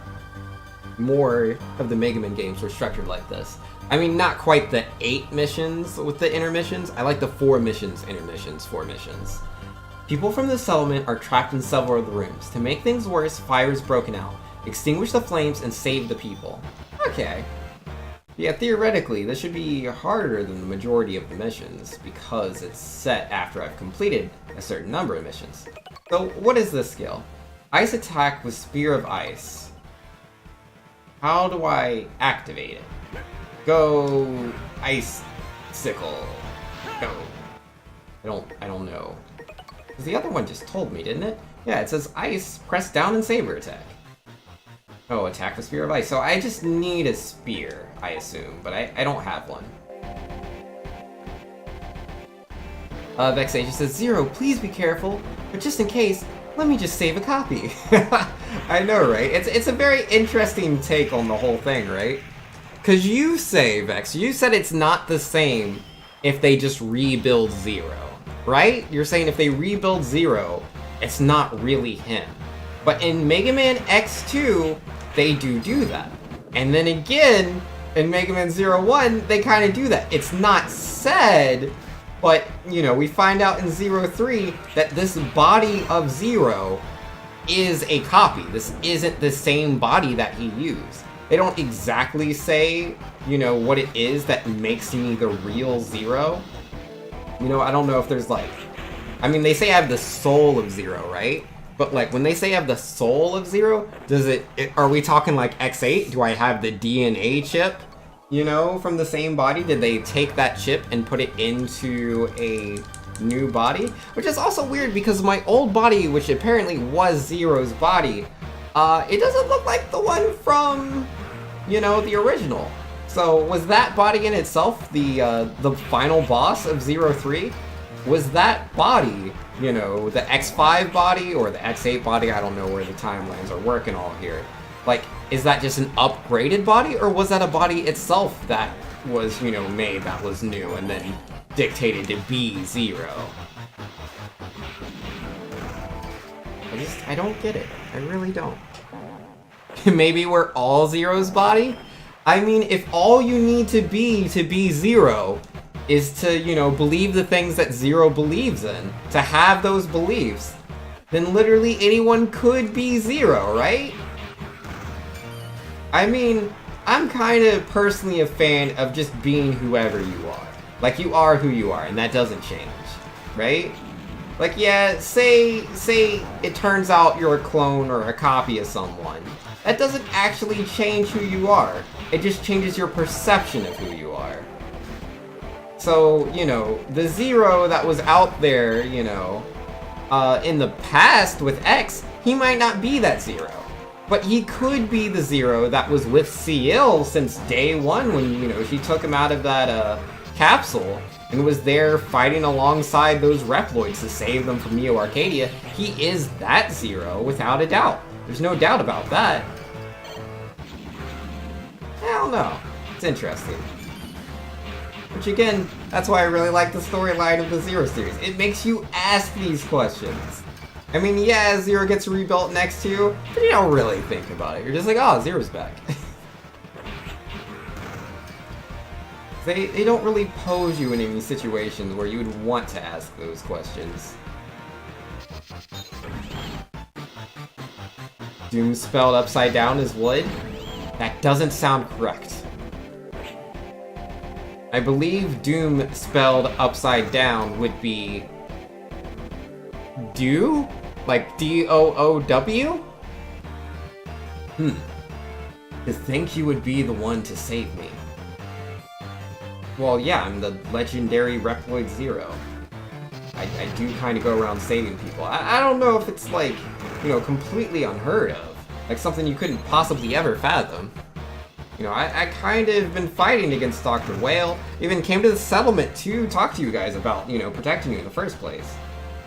more of the Mega Man games were structured like this. I mean, not quite the 8 missions with the intermissions. I like the 4 missions, intermissions, 4 missions. People from the settlement are trapped in several of the rooms. To make things worse, fire is broken out. Extinguish the flames and save the people. Okay. Yeah, theoretically, this should be harder than the majority of the missions, because it's set after I've completed a certain number of missions. So, what is this skill? Ice attack with Spear of Ice. How do I activate it? Go Ice Sickle. Go. I don't know. The other one just told me, didn't it? Yeah, it says Ice, press down and saber attack. Oh, attack with Spear of Ice. So I just need a spear, I assume, but I don't have one. Vexation says, Zero, please be careful, but just in case, let me just save a copy. I know, right? It's a very interesting take on the whole thing, right? Because you say, Vex, you said it's not the same if they just rebuild Zero, right? You're saying if they rebuild Zero, it's not really him. But in Mega Man X2, they do that. And then again, in Mega Man 01, they kind of do that. It's not said, but, you know, we find out in 03 that this body of Zero is a copy. This isn't the same body that he used. They don't exactly say, you know, what it is that makes me the real Zero. You know, I don't know if there's like... I mean, they say I have the soul of Zero, right? But, like, when they say I have the soul of Zero, are we talking, like, X8? Do I have the DNA chip, you know, from the same body? Did they take that chip and put it into a new body? Which is also weird, because my old body, which apparently was Zero's body, it doesn't look like the one from, you know, the original. So, was that body in itself the final boss of 03? Was that body, you know, the X5 body or the X8 body? I don't know where the timelines are working all here. Like, is that just an upgraded body, or was that a body itself that was, you know, made that was new and then dictated to be Zero? I don't get it. I really don't. Maybe we're all Zero's body? I mean, if all you need to be Zero is to, you know, believe the things that Zero believes in, to have those beliefs, then literally anyone could be Zero, right? I mean, I'm kind of personally a fan of just being whoever you are. Like, you are who you are, and that doesn't change, right? Like, yeah, say it turns out you're a clone or a copy of someone. That doesn't actually change who you are. It just changes your perception of who you are. So, you know, the Zero that was out there, you know, in the past with X, he might not be that Zero. But he could be the Zero that was with CL since day one when, you know, she took him out of that capsule and was there fighting alongside those Reploids to save them from Neo Arcadia. He is that Zero without a doubt. There's no doubt about that. I don't know. It's interesting. Which again, that's why I really like the storyline of the Zero series. It makes you ask these questions. I mean, yeah, Zero gets rebuilt next to you, but you don't really think about it. You're just like, oh, Zero's back. They don't really pose you in any situations where you would want to ask those questions. Doom spelled upside down is wood? That doesn't sound correct. I believe Doom spelled upside down would be do? Like D-O-O-W? To think you would be the one to save me. Well, yeah, I'm the legendary Reploid Zero. I do kind of go around saving people. I don't know if it's, like, you know, completely unheard of. Like something you couldn't possibly ever fathom. You know, I kind of been fighting against Dr. Whale. Even came to the settlement to talk to you guys about, you know, protecting you in the first place.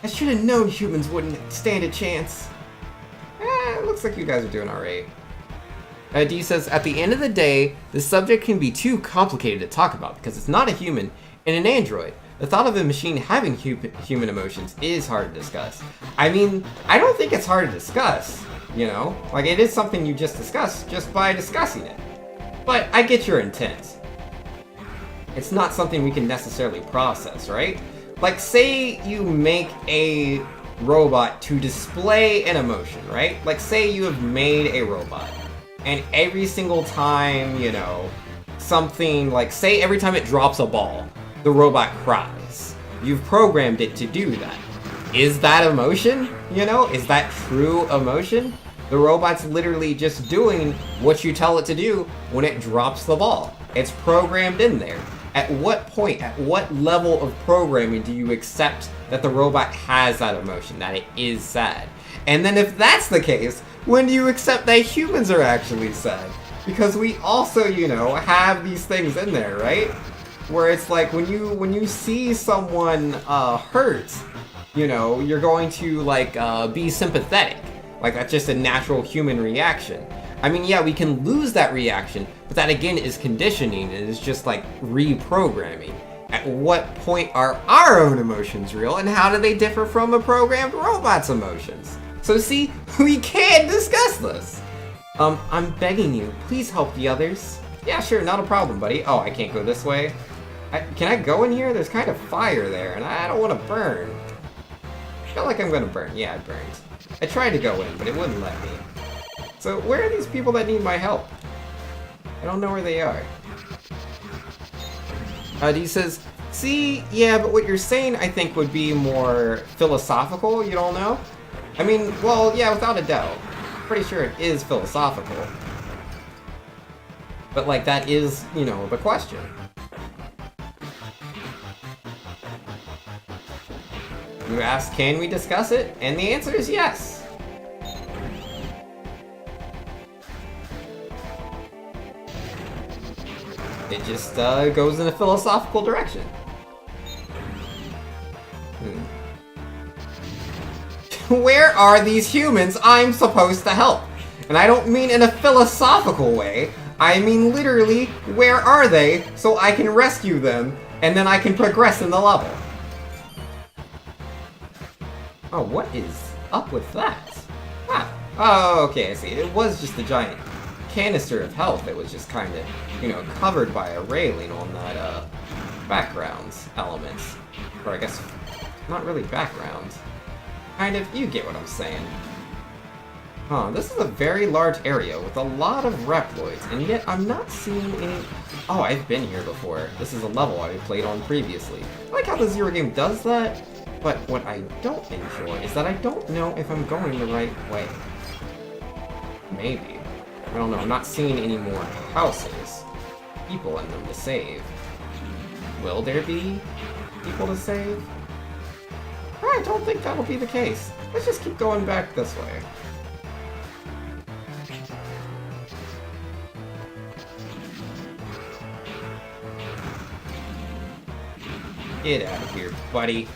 I should have known humans wouldn't stand a chance. It looks like you guys are doing alright. D says, at the end of the day, the subject can be too complicated to talk about because it's not a human and an android. The thought of a machine having human emotions is hard to discuss. I mean, I don't think it's hard to discuss, you know? Like, it is something you just discuss just by discussing it. But I get your intent. It's not something we can necessarily process, right? Like, say you make a robot to display an emotion, right? Like, say you have made a robot, and every single time, you know, something, like, say every time it drops a ball, the robot cries. You've programmed it to do that. Is that emotion? You know, is that true emotion? The robot's literally just doing what you tell it to do when it drops the ball. It's programmed in there. At what point, at what level of programming do you accept that the robot has that emotion, that it is sad? And then if that's the case, when do you accept that humans are actually sad? Because we also, you know, have these things in there, right? Where it's like when you see someone hurt, you know, you're going to like be sympathetic. Like that's just a natural human reaction. I mean, yeah, we can lose that reaction, but that again is conditioning. It is just like reprogramming. At what point are our own emotions real, and how do they differ from a programmed robot's emotions? So see, we can discuss this. I'm begging you, please help the others. Yeah, sure, not a problem, buddy. Oh, I can't go this way. Can I go in here? There's kind of fire there, and I don't want to burn. I feel like I'm gonna burn. Yeah, I burned. I tried to go in, but it wouldn't let me. So where are these people that need my help? I don't know where they are. D says, see, yeah, but what you're saying I think would be more philosophical, you don't know? I mean, well, yeah, without a doubt. Pretty sure it is philosophical. But like, that is, you know, the question. You asked, can we discuss it? And the answer is yes. It just goes in a philosophical direction. Where are these humans I'm supposed to help? And I don't mean in a philosophical way. I mean literally, where are they so I can rescue them and then I can progress in the level? Oh, what is up with that? Ah, oh, okay, I see. It was just a giant canister of health that was just kind of, you know, covered by a railing on that, background elements. Or I guess, not really background. Kind of, you get what I'm saying. Huh, this is a very large area with a lot of Reploids, and yet I'm not seeing any... Oh, I've been here before. This is a level I played on previously. I like how the Zero game does that, but what I don't enjoy is that I don't know if I'm going the right way. Maybe. I don't know, I'm not seeing any more houses. People in them to save. Will there be people to save? I don't think that'll be the case. Let's just keep going back this way. Get out of here, buddy.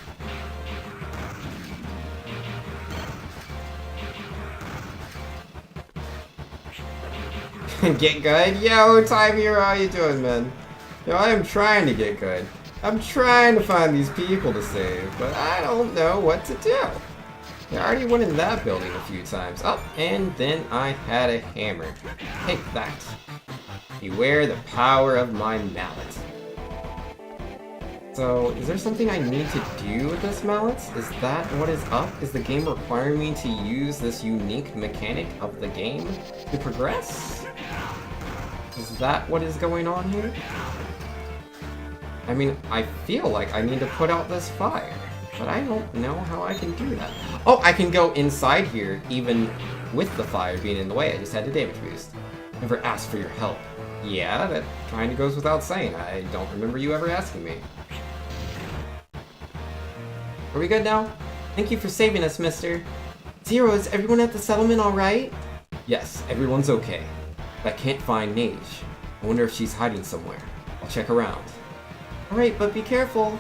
Get good? Yo, Time Hero, how you doing, man? Yo, I am trying to get good. I'm trying to find these people to save, but I don't know what to do. I already went in that building a few times. Oh, and then I had a hammer. Take that. Beware the power of my mallet. So, is there something I need to do with this mallet? Is that what is up? Is the game requiring me to use this unique mechanic of the game to progress? Is that what is going on here? I mean, I feel like I need to put out this fire, but I don't know how I can do that. Oh, I can go inside here, even with the fire being in the way. I just had a damage boost. Never asked for your help. Yeah, that kind of goes without saying. I don't remember you ever asking me. Are we good now? Thank you for saving us, mister. Zero, is everyone at the settlement alright? Yes, everyone's okay. But I can't find Nage. I wonder if she's hiding somewhere. I'll check around. Alright, but be careful.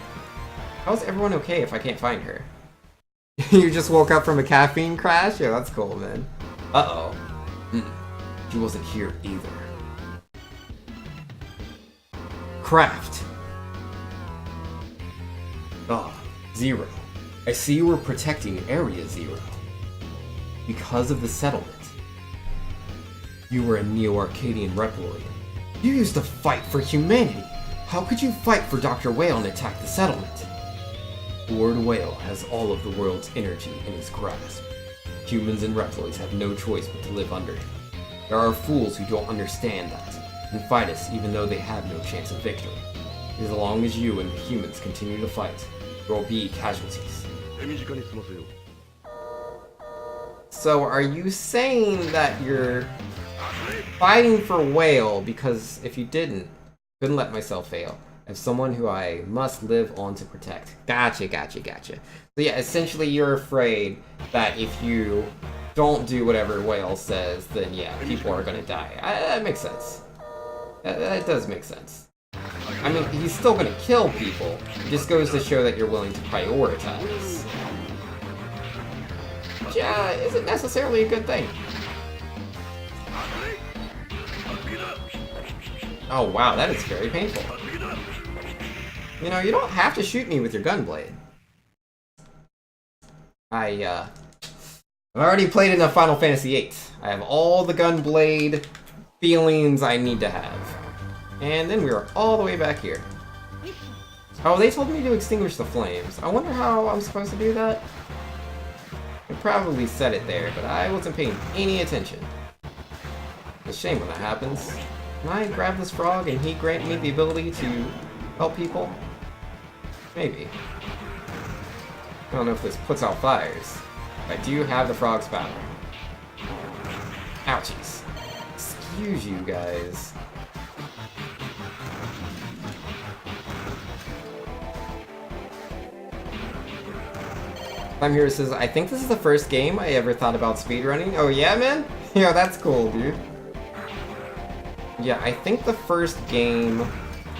How's everyone okay if I can't find her? You just woke up from a caffeine crash? Yeah, that's cool, man. Uh-oh. She wasn't here either. Craft. Ah, Zero. I see you were protecting Area Zero. Because of the settlement. You were a Neo-Arcadian Reploid. You used to fight for humanity. How could you fight for Dr. Whale and attack the settlement? Lord Whale has all of the world's energy in his grasp. Humans and Reploids have no choice but to live under him. There are fools who don't understand that, and fight us even though they have no chance of victory. As long as you and the humans continue to fight, there will be casualties. So are you saying that you're fighting for Whale because if you didn't, couldn't let myself fail. As someone who I must live on to protect. Gotcha. So yeah, essentially you're afraid that if you don't do whatever Whale says, then yeah, people are gonna die. That makes sense. That does make sense. I mean, he's still gonna kill people. It just goes to show that you're willing to prioritize. Which, isn't necessarily a good thing. Oh wow, that is very painful. You know, you don't have to shoot me with your gunblade. I've already played enough Final Fantasy VIII. I have all the gunblade feelings I need to have. And then we are all the way back here. Oh, they told me to extinguish the flames. I wonder how I'm supposed to do that? It probably said it there, but I wasn't paying any attention. It's a shame when that happens. Can I grab this frog and he grant me the ability to help people? Maybe. I don't know if this puts out fires. But I do have the frog's power. Ouchies. Excuse you guys. I'm here says, I think this is the first game I ever thought about speedrunning. Oh yeah, man? Yeah, that's cool, dude. Yeah, I think the first game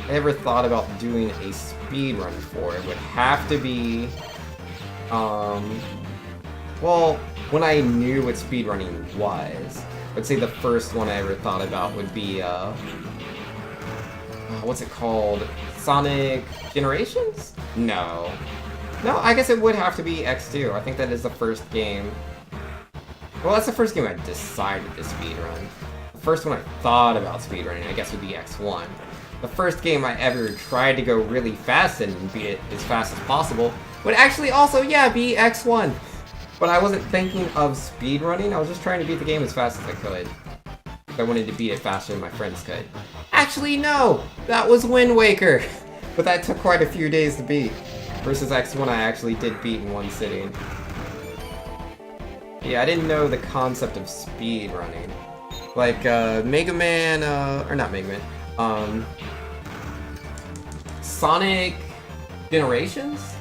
I ever thought about doing a speedrun for it would have to be, well, when I knew what speedrunning was. I'd say the first one I ever thought about would be, what's it called? Sonic Generations? No, I guess it would have to be X2. I think that is the first game. Well, that's the first game I decided to speedrun. The first one I thought about speedrunning, I guess, would be X1. The first game I ever tried to go really fast and beat it as fast as possible would actually also, yeah, be X1. But I wasn't thinking of speedrunning, I was just trying to beat the game as fast as I could. I wanted to beat it faster than my friends could. Actually, no! That was Wind Waker! But that took quite a few days to beat. Versus X1 I actually did beat in one sitting. Yeah, I didn't know the concept of speedrunning. Like, Mega Man, or not Mega Man, Sonic Generations?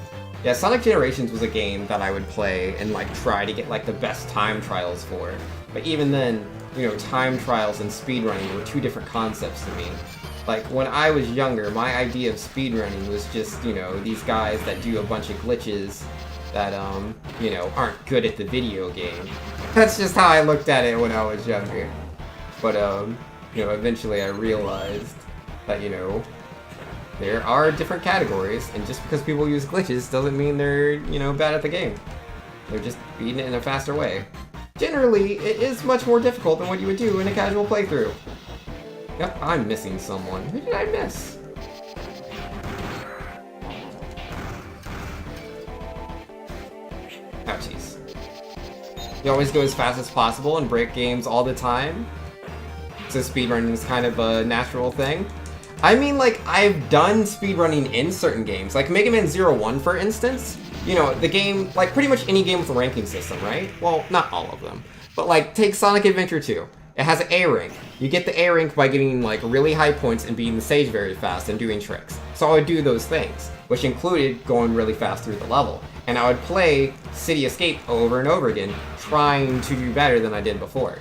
Yeah, Sonic Generations was a game that I would play and, like, try to get, like, the best time trials for. But even then, you know, time trials and speedrunning were two different concepts to me. Like, when I was younger, my idea of speedrunning was just, you know, these guys that do a bunch of glitches that, you know, aren't good at the video game. That's just how I looked at it when I was younger. But, you know, eventually I realized that, you know, there are different categories, and just because people use glitches doesn't mean they're, you know, bad at the game. They're just beating it in a faster way. Generally, it is much more difficult than what you would do in a casual playthrough. Yep, I'm missing someone. Who did I miss? Ouchies. You always go as fast as possible and break games all the time. So speedrunning is kind of a natural thing. I mean, like, I've done speedrunning in certain games. Like Mega Man 01, for instance. You know, the game, like pretty much any game with a ranking system, right? Well, not all of them. But like, take Sonic Adventure 2. It has an A rank. You get the A rank by getting like really high points and beating the stage very fast and doing tricks. So I would do those things, which included going really fast through the level. And I would play City Escape over and over again, trying to do better than I did before.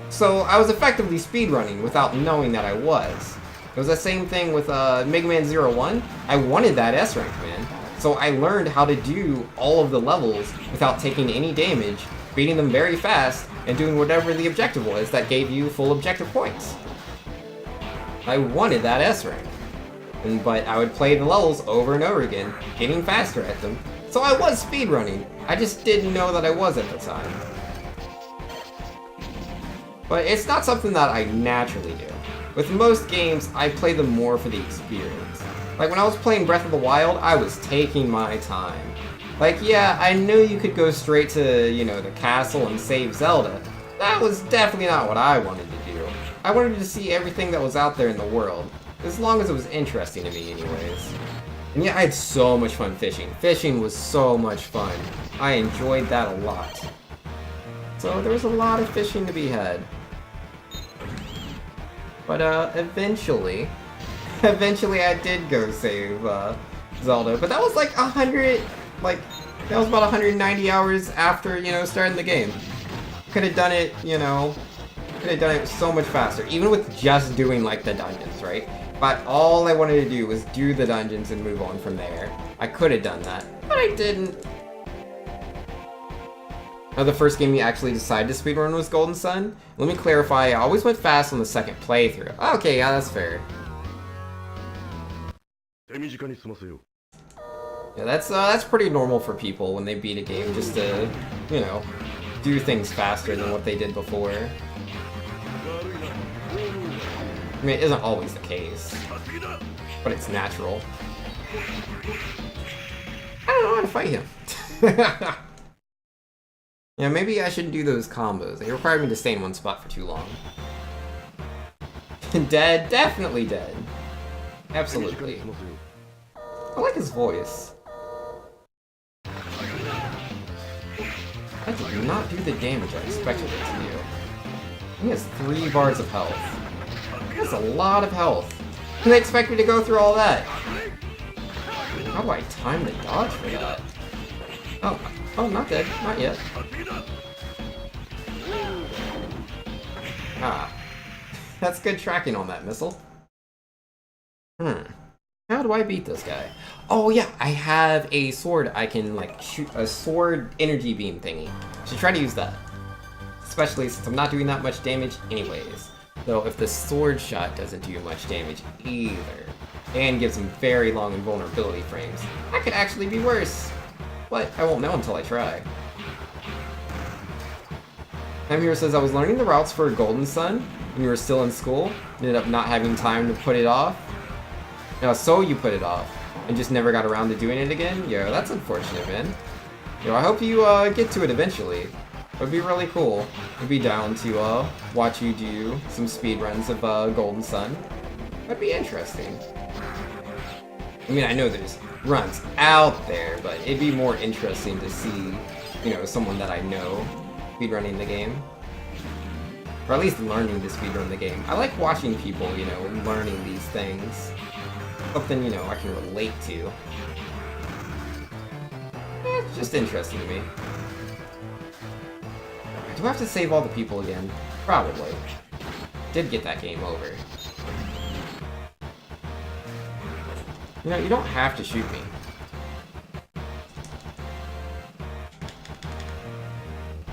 So I was effectively speedrunning without knowing that I was. It was the same thing with Mega Man 01. I wanted that S rank, man. So I learned how to do all of the levels without taking any damage, beating them very fast, and doing whatever the objective was that gave you full objective points. I wanted that S rank. But I would play the levels over and over again, getting faster at them. So I was speedrunning. I just didn't know that I was at the time. But it's not something that I naturally do. With most games, I play them more for the experience. Like when I was playing Breath of the Wild, I was taking my time. Like, yeah, I knew you could go straight to, you know, the castle and save Zelda. That was definitely not what I wanted to do. I wanted to see everything that was out there in the world, as long as it was interesting to me anyways. And yeah, I had so much fun fishing. Fishing was so much fun. I enjoyed that a lot. So there was a lot of fishing to be had. But eventually I did go save Zelda. But that was like 100, like, that was about 190 hours after, you know, starting the game. Could have done it, you know, could have done it so much faster. Even with just doing, like, the dungeons, right? But all I wanted to do was do the dungeons and move on from there. I could have done that, but I didn't. Now, the first game you actually decided to speedrun was Golden Sun. Let me clarify, I always went fast on the second playthrough. Okay, yeah, that's fair. Yeah, that's pretty normal for people when they beat a game, just to, you know, do things faster than what they did before. I mean, it isn't always the case, but it's natural. I don't know how to fight him. Yeah, maybe I shouldn't do those combos. They require me to stay in one spot for too long. Dead? Definitely dead. Absolutely. I like his voice. That did not do the damage I expected it to do. He has 3 bars of health. That's a lot of health. And they expect me to go through all that. How do I time the dodge for that? Oh, not dead. Not yet. Ah. That's good tracking on that missile. How do I beat this guy? Oh yeah, I have a sword I can, like, shoot a sword energy beam thingy. Should try to use that. Especially since I'm not doing that much damage anyways. Though if the sword shot doesn't do much damage either, and gives him very long invulnerability frames, that could actually be worse. But I won't know until I try. Here says, I was learning the routes for Golden Sun when you were still in school. Ended up not having time to put it off. So you put it off, and just never got around to doing it again? Yo, that's unfortunate, man. Yo, I hope you get to it eventually. It would be really cool. I'd be down to watch you do some speedruns of Golden Sun. That'd be interesting. I mean, I know there's runs out there, but it'd be more interesting to see, you know, someone that I know speedrunning the game. Or at least learning to speedrun the game. I like watching people, you know, learning these things. Something, you know, I can relate to. It's just interesting to me. Do I have to save all the people again? Probably. Did get that game over. You know, you don't have to shoot me.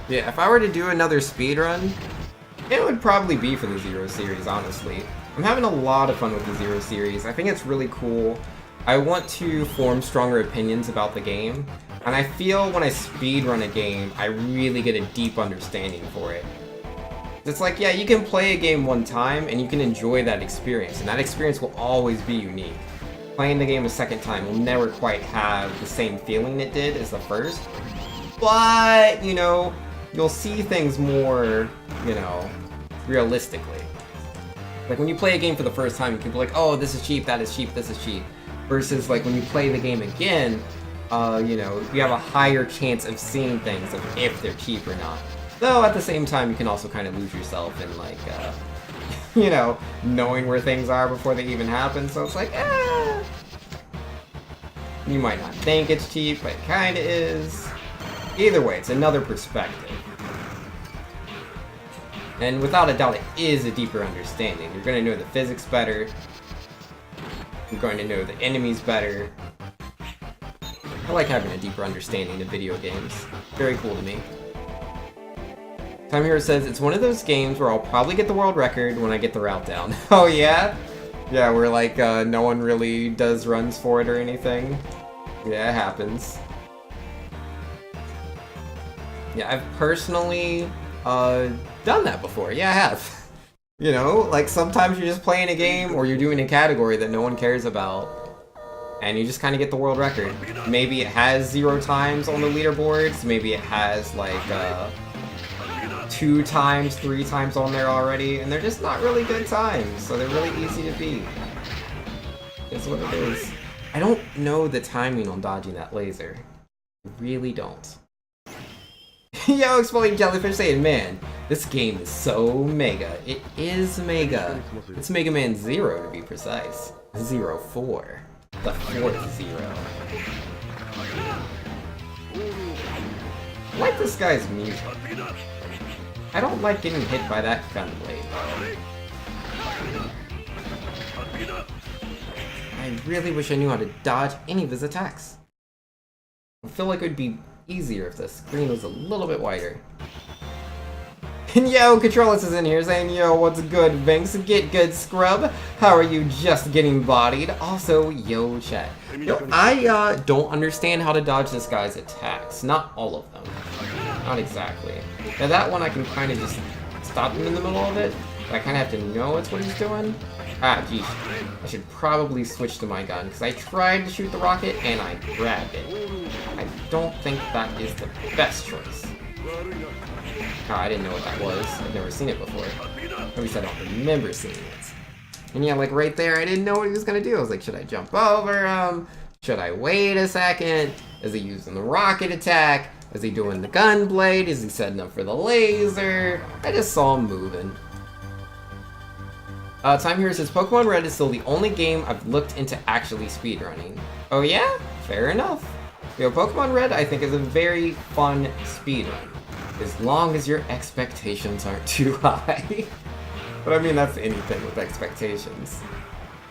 Yeah, if I were to do another speedrun, it would probably be for the Zero series, honestly. I'm having a lot of fun with the Zero series. I think it's really cool. I want to form stronger opinions about the game, and I feel when I speedrun a game, I really get a deep understanding for it. It's like, yeah, you can play a game one time, and you can enjoy that experience, and that experience will always be unique. Playing the game a second time will never quite have the same feeling it did as the first, but, you know, you'll see things more, you know, realistically. Like, when you play a game for the first time, you can be like, oh, this is cheap, that is cheap, this is cheap. Versus, like, when you play the game again, you know, you have a higher chance of seeing things of if they're cheap or not. Though, at the same time, you can also kind of lose yourself in, like, you know, knowing where things are before they even happen, so it's like, you might not think it's cheap, but it kinda is. Either way, it's another perspective. And without a doubt, it is a deeper understanding. You're going to know the physics better. You're going to know the enemies better. I like having a deeper understanding of video games. Very cool to me. Time Hero says, it's one of those games where I'll probably get the world record when I get the route down. Oh yeah? Yeah, where like no one really does runs for it or anything. Yeah, it happens. Yeah, I've personally done that before. Yeah, I have. You know, like sometimes you're just playing a game or you're doing a category that no one cares about and you just kind of get the world record. Maybe it has 0 times on the leaderboards, maybe it has like 2 times, 3 times on there already, and they're just not really good times, so they're really easy to beat. That's what it is. I don't know the timing on dodging that laser. I really don't. Yo, Exploding Jellyfish saying, man, this game is so mega. It is mega. It's Mega Man 0 to be precise. 0-4. The 4th 0. I like this guy's music. I don't like getting hit by that gun blade. I really wish I knew how to dodge any of his attacks. I feel like it would be easier if the screen was a little bit wider. And yo, Controlus is in here saying, yo, what's good, Vinks? Get good, scrub. How are you just getting bodied? Also, yo, chat. Yo, I don't understand how to dodge this guy's attacks. Not all of them. Not exactly. Now that one I can kind of just stop him in the middle of it, but I kind of have to know that's what he's doing. Ah, geez. I should probably switch to my gun, because I tried to shoot the rocket and I grabbed it. I don't think that is the best choice. Oh, I didn't know what that was. I've never seen it before. At least I don't remember seeing it. And yeah, like right there, I didn't know what he was gonna do. I was like, should I jump over him? Should I wait a second? Is he using the rocket attack? Is he doing the gun blade? Is he setting up for the laser? I just saw him moving. Time Hero says, Pokemon Red is still the only game I've looked into actually speedrunning. Oh yeah? Fair enough. Yo, Pokemon Red I think is a very fun speedrun. As long as your expectations aren't too high. But I mean, that's anything with expectations.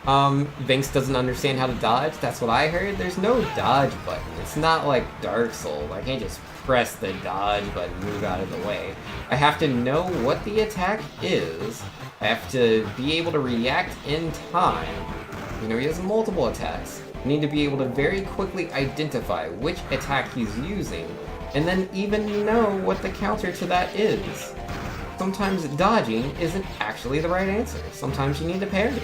Vinks doesn't understand how to dodge. That's what I heard. There's no dodge button. It's not like Dark Souls. I can't just press the dodge button and move out of the way. I have to know what the attack is. I have to be able to react in time. You know, he has multiple attacks. I need to be able to very quickly identify which attack he's using, and then even know what the counter to that is. Sometimes dodging isn't actually the right answer. Sometimes you need to parry.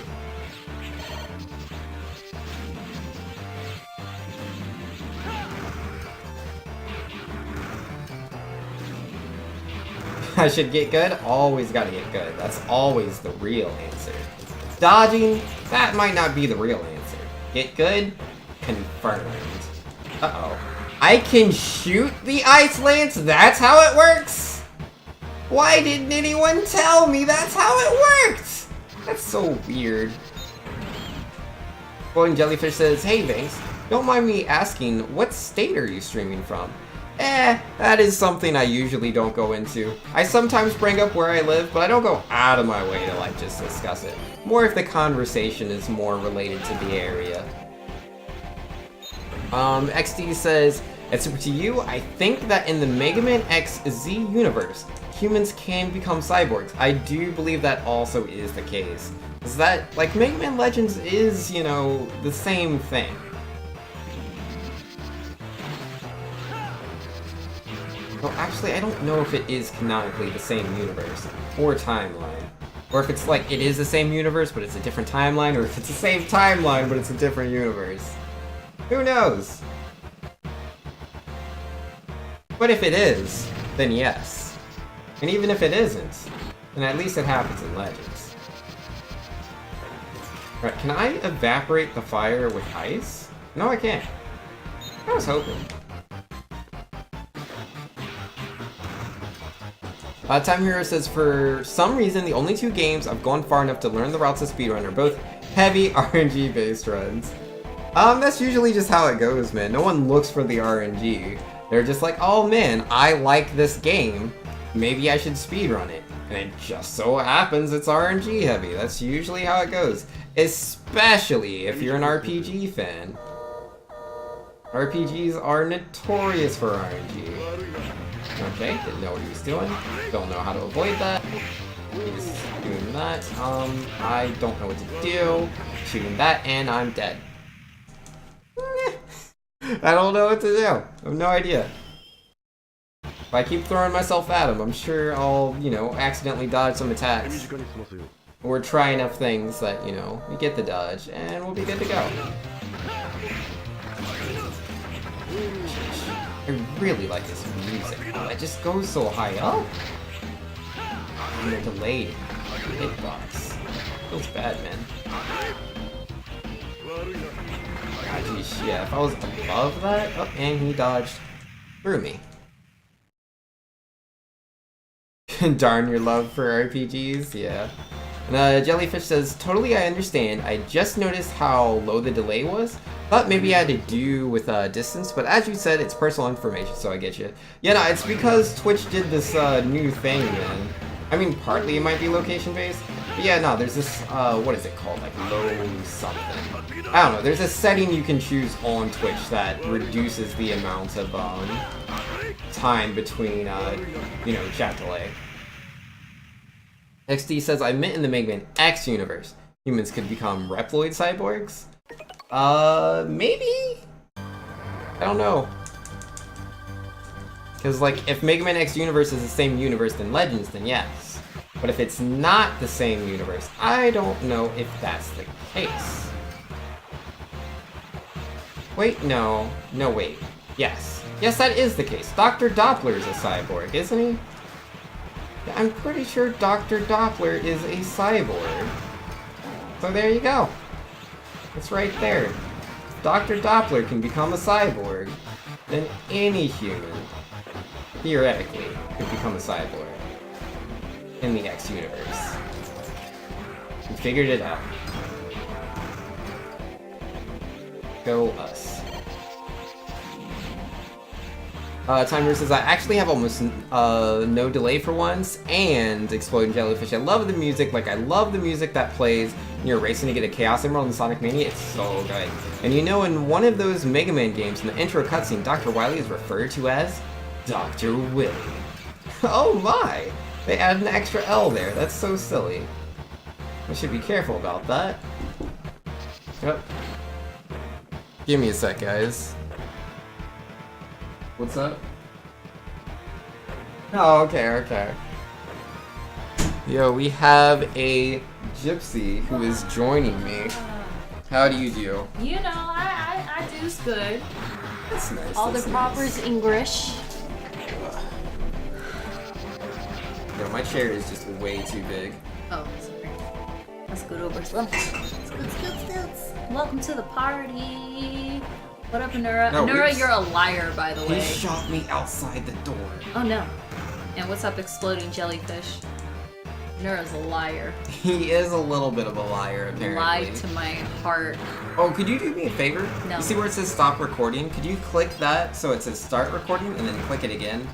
I should get good? Always gotta get good. That's always the real answer. Dodging? That might not be the real answer. Get good? Confirmed. Uh-oh. I can shoot the Ice Lance? That's how it works? Why didn't anyone tell me that's how it worked? That's so weird. Golden Jellyfish says, hey Vinks, don't mind me asking, what state are you streaming from? That is something I usually don't go into. I sometimes bring up where I live, but I don't go out of my way to like just discuss it. More if the conversation is more related to the area. XD says, at SuperTwoU, I think that in the Mega Man X Z universe, humans can become cyborgs. I do believe that also is the case. Is that, like, Mega Man Legends is, you know, the same thing. Well, actually, I don't know if it is canonically the same universe or timeline. Or if it's like, it is the same universe, but it's a different timeline, or if it's the same timeline, but it's a different universe. Who knows? But if it is, then yes. And even if it isn't, then at least it happens in Legends. Right, can I evaporate the fire with ice? No, I can't. I was hoping. Time Hero says, for some reason, the only 2 games I've gone far enough to learn the routes of speedrun are both heavy RNG-based runs. That's usually just how it goes, man. No one looks for the RNG. They're just like, oh man, I like this game. Maybe I should speedrun it. And it just so happens it's RNG heavy. That's usually how it goes. Especially if you're an RPG fan. RPGs are notorious for RNG. Okay, didn't know what he was doing. Don't know how to avoid that. He's doing that. I don't know what to do. Shooting that, and I'm dead. I don't know what to do. I have no idea. If I keep throwing myself at him, I'm sure I'll, you know, accidentally dodge some attacks. Or try enough things that, you know, we get the dodge, and we'll be good to go. I really like this music. Oh, it just goes so high up. And they're delayed. Hitbox. Feels bad, man. Ah, geez, yeah, if I was above that, oh, and he dodged through me. Darn your love for RPGs, yeah. And Jellyfish says, totally I understand. I just noticed how low the delay was. Thought maybe I had to do with distance, but as you said, it's personal information, so I get you. Yeah, no, it's because Twitch did this new thing, man. I mean, partly it might be location-based, but yeah, no, there's this, what is it called? Like, low something. I don't know, there's a setting you can choose on Twitch that reduces the amount of, time between, you know, chat delay. XD says, I meant in the Mega Man X universe, humans could become Reploid cyborgs? Maybe? I don't know. Because, like, if Mega Man X universe is the same universe than Legends, then yes. But if it's not the same universe, I don't know if that's the case. Wait, no. No, wait. Yes. Yes, that is the case. Dr. Doppler is a cyborg, isn't he? Yeah, I'm pretty sure Dr. Doppler is a cyborg. So there you go. It's right there. If Dr. Doppler can become a cyborg, then any human, theoretically, could become a cyborg in the X universe. We figured it out. Go us. Timer says, I actually have almost no delay for once, and Exploding Jellyfish. I love the music, like I love the music that plays when you're racing to get a Chaos Emerald in Sonic Mania. It's so good. And you know, in one of those Mega Man games, in the intro cutscene, Dr. Wily is referred to as Dr. Willy. Oh my! They added an extra L there. That's so silly. I should be careful about that. Yep. Give me a sec, guys. What's up? Oh, okay. Yo, we have a gypsy who is joining me. How do you do? You know, I do's good. That's nice. All the proper's English. Yo, my chair is just way too big. Oh, sorry. Let's go over. Let's. Welcome to the party. What up, Anura? No, Anura, you're a liar, by the way. He shot me outside the door. Oh no. And what's up, Exploding Jellyfish? Anura's a liar. He is a little bit of a liar, apparently. Lied to my heart. Oh, could you do me a favor? No. You see where it says stop recording? Could you click that so it says start recording and then click it again?